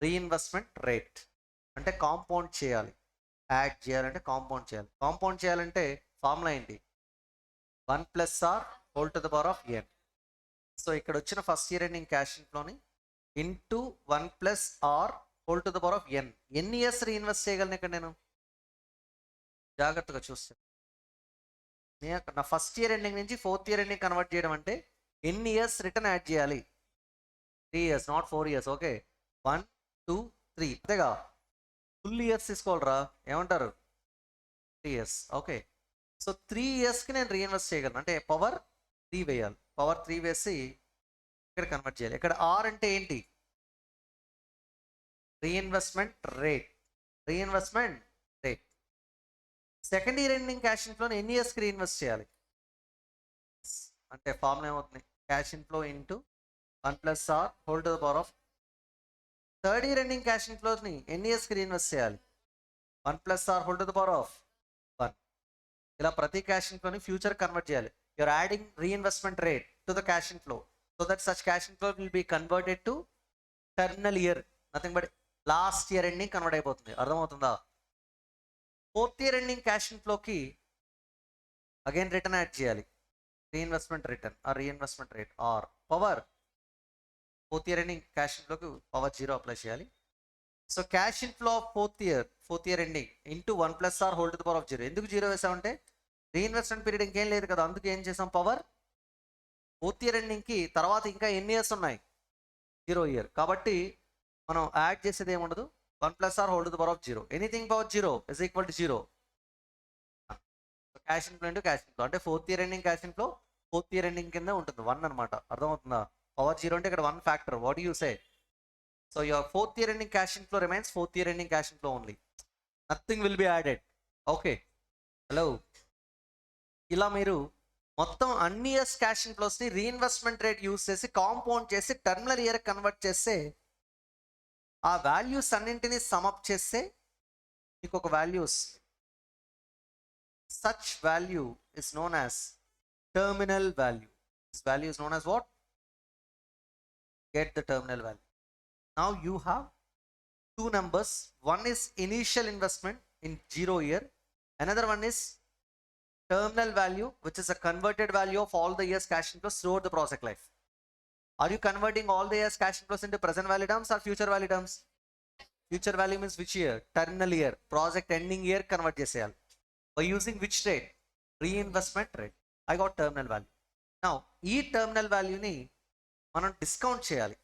Reinvestment rate. అంటే కాంపౌండ్ చేయాలి. యాడ్ చేయాలంటే కాంపౌండ్ చేయాలి. కాంపౌండ్ చేయాలంటే ఫార్ములా ఏంటి? 1+r whole to the power of n. So ఇక్కడ వచ్చిన ఫస్ట్ ఇయర్ ఎండింగ్ క్యాష్ ఇన్ఫ్లోని into 1+r whole to the power of n. ఎన్ని ఇయర్స్ రీఇన్వెస్ట్ చేయగలను ఇక్కడ నేను? జాగ్రత్తగా చూస్తాను. నా ఫస్ట్ ఇయర్ ఎండింగ్ నుంచి 4th year ఎండింగ్ కన్వర్ట్ చేయడం అంటే ఎన్ని ఇయర్స్ రిటర్న్ యాడ్ చేయాలి? 3 years, నాట్ 4 years. ఓకే, 1, 2, 3 అంతేగా. ఫుల్ ఇయర్స్ తీసుకోవాలరా, ఏమంటారు? 3 years. ఓకే, సో 3 yearsకి నేను రీఇన్వెస్ట్ చేయగలను. అంటే పవర్ 3 వేయాలి. పవర్ 3 వేసి ఇక్కడ కన్వర్ట్ చేయాలి. ఇక్కడ ఆర్ అంటే ఏంటి? Reinvestment rate. Reinvestment rate. Second year ending cash inflow ఎన్ని ఇయర్స్కి రీఇన్వెస్ట్ చేయాలి? అంటే ఫార్ములా ఏమవుతుంది? Cash inflow into 1+r whole to the power of. Third year ending cash ఇన్ఫ్లోని ఎన్ని ఇయర్స్కి రీఇన్వెస్ట్ చేయాలి? 1+r whole to the power of 1. ఇలా ప్రతి క్యాష్ ఇన్ఫ్లోని ఫ్యూచర్ కన్వర్ట్ చేయాలి. You are adding reinvestment rate to the cash inflow so that such cash inflow will be converted to terminal year. Nothing but last year ending convert అయిపోతుంది. అర్థమవుతుందా? 4th year ending cash ఇన్ఫ్లోకి again return add చేయాలి. Reinvestment return or reinvestment rate r power 4th year ending cash ఇన్ఫ్లోకి power 0 apply చేయాలి. So cash inflow of 4th year ending into 1+r whole to the power of 0. ఎందుకు 0 వేసామంటే reinvestment period ఇంకేం లేదు కదా, అందుకు ఏం చేసాం? పవర్ 4th year ఎండింగ్కి తర్వాత ఇంకా ఎన్ని ఇయర్స్ ఉన్నాయి? 0 year. కాబట్టి మనం యాడ్ చేసేది ఏముండదు. 1+r whole to the power of 0. Anything power 0 is equal to 0. Cash inflow into cash inflow అంటే 4th year ending cash inflow 4th year ending కింద ఉంటుంది 1 అనమాట. అర్థమవుతుందా? పవర్ 0 అంటే ఇక్కడ 1 factor. What you say? So your 4th year ending cash inflow remains 4th year ending cash inflow only. Nothing will be added. Okay, hello. ఇలా మీరు మొత్తం అన్ని ఇయర్స్ క్యాష్ ఇన్ఫ్లోస్ని రీఇన్వెస్ట్మెంట్ రేట్ యూస్ చేసి కాంపౌండ్ చేసి terminal year convert చేస్తే ఆ values అన్నింటినీ సమప్ చేస్తే మీకు ఒక వాల్యూ వస్తుంది. Such value is known as terminal value. This value is known as what? Get the terminal value. Now you have two numbers. One is initial investment in 0 year. Another one is terminal value, which is a converted value of all the years cash inflows throughout the project life. Are you converting all the years cash inflows into present value terms or future value terms? Future value means which year? Terminal year. Project ending year convert cheseyali. By using which rate? Reinvestment rate. I got terminal value. Now, ee terminal value ni మనం discount చేయాలి.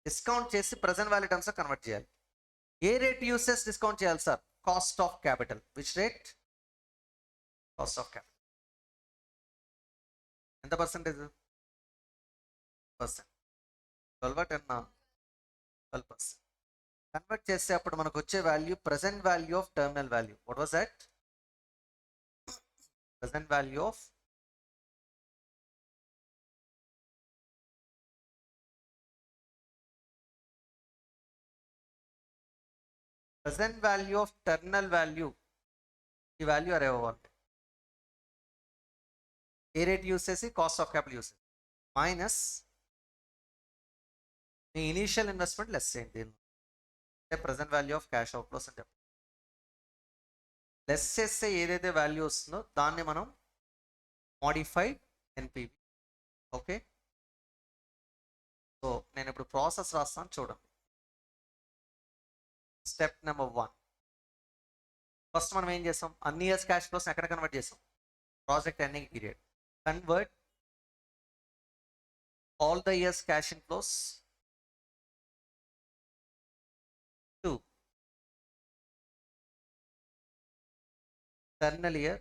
Discount చేసి present value terms convert చేయాలి. ఏ rate use చేసి discount చేయాలి sir? Cost of capital. Which rate? Cost of capital. ఎంత percentage? 1%. 12 10 12%. Convert చేస్తే అప్పుడు మనకు వచ్చే value present value of terminal value. What was that? Present value of terminal value. ఈ value అరే అవ్వాలి. ఏ రేట్ యూస్ చేసి? Cost of capital use minus me initial investment less చేయండి. అంటే present value of cash outflows అని చెప్పి less చేస్తే ఏదైతే వాల్యూ వస్తుందో దాన్ని మనం మోడిఫైడ్ ఎన్పివి. ఓకే, సో నేను ఇప్పుడు ప్రాసెస్ రాస్తాను చూడండి. Step number 1. ఫస్ట్ మనం ఏం చేస్తాం? అన్ని ఇయర్స్ క్యాష్ ఫ్లోస్ ఎక్కడ కన్వర్ట్ చేస్తాం? Project ending period. Convert all the years cash inflows to terminal year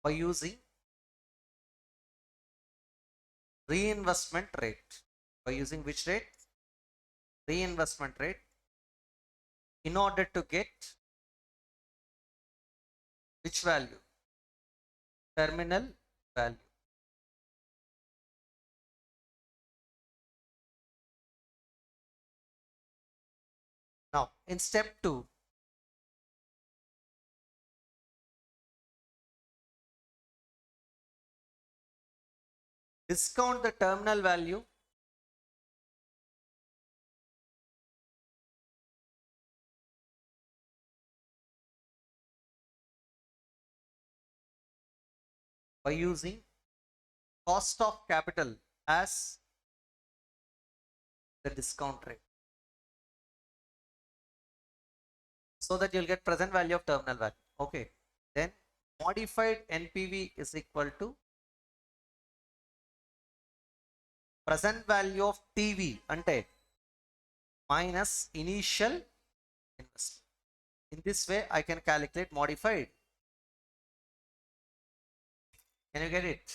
by using reinvestment rate. By using which rate? Reinvestment rate, in order to get which value? Terminal value. Now in step 2, discount the terminal value by using cost of capital as the discount rate, so that you'll get present value of terminal value. Okay, then modified NPV is equal to present value of TV ante minus initial investment. In this way I can calculate modified. Can you get it?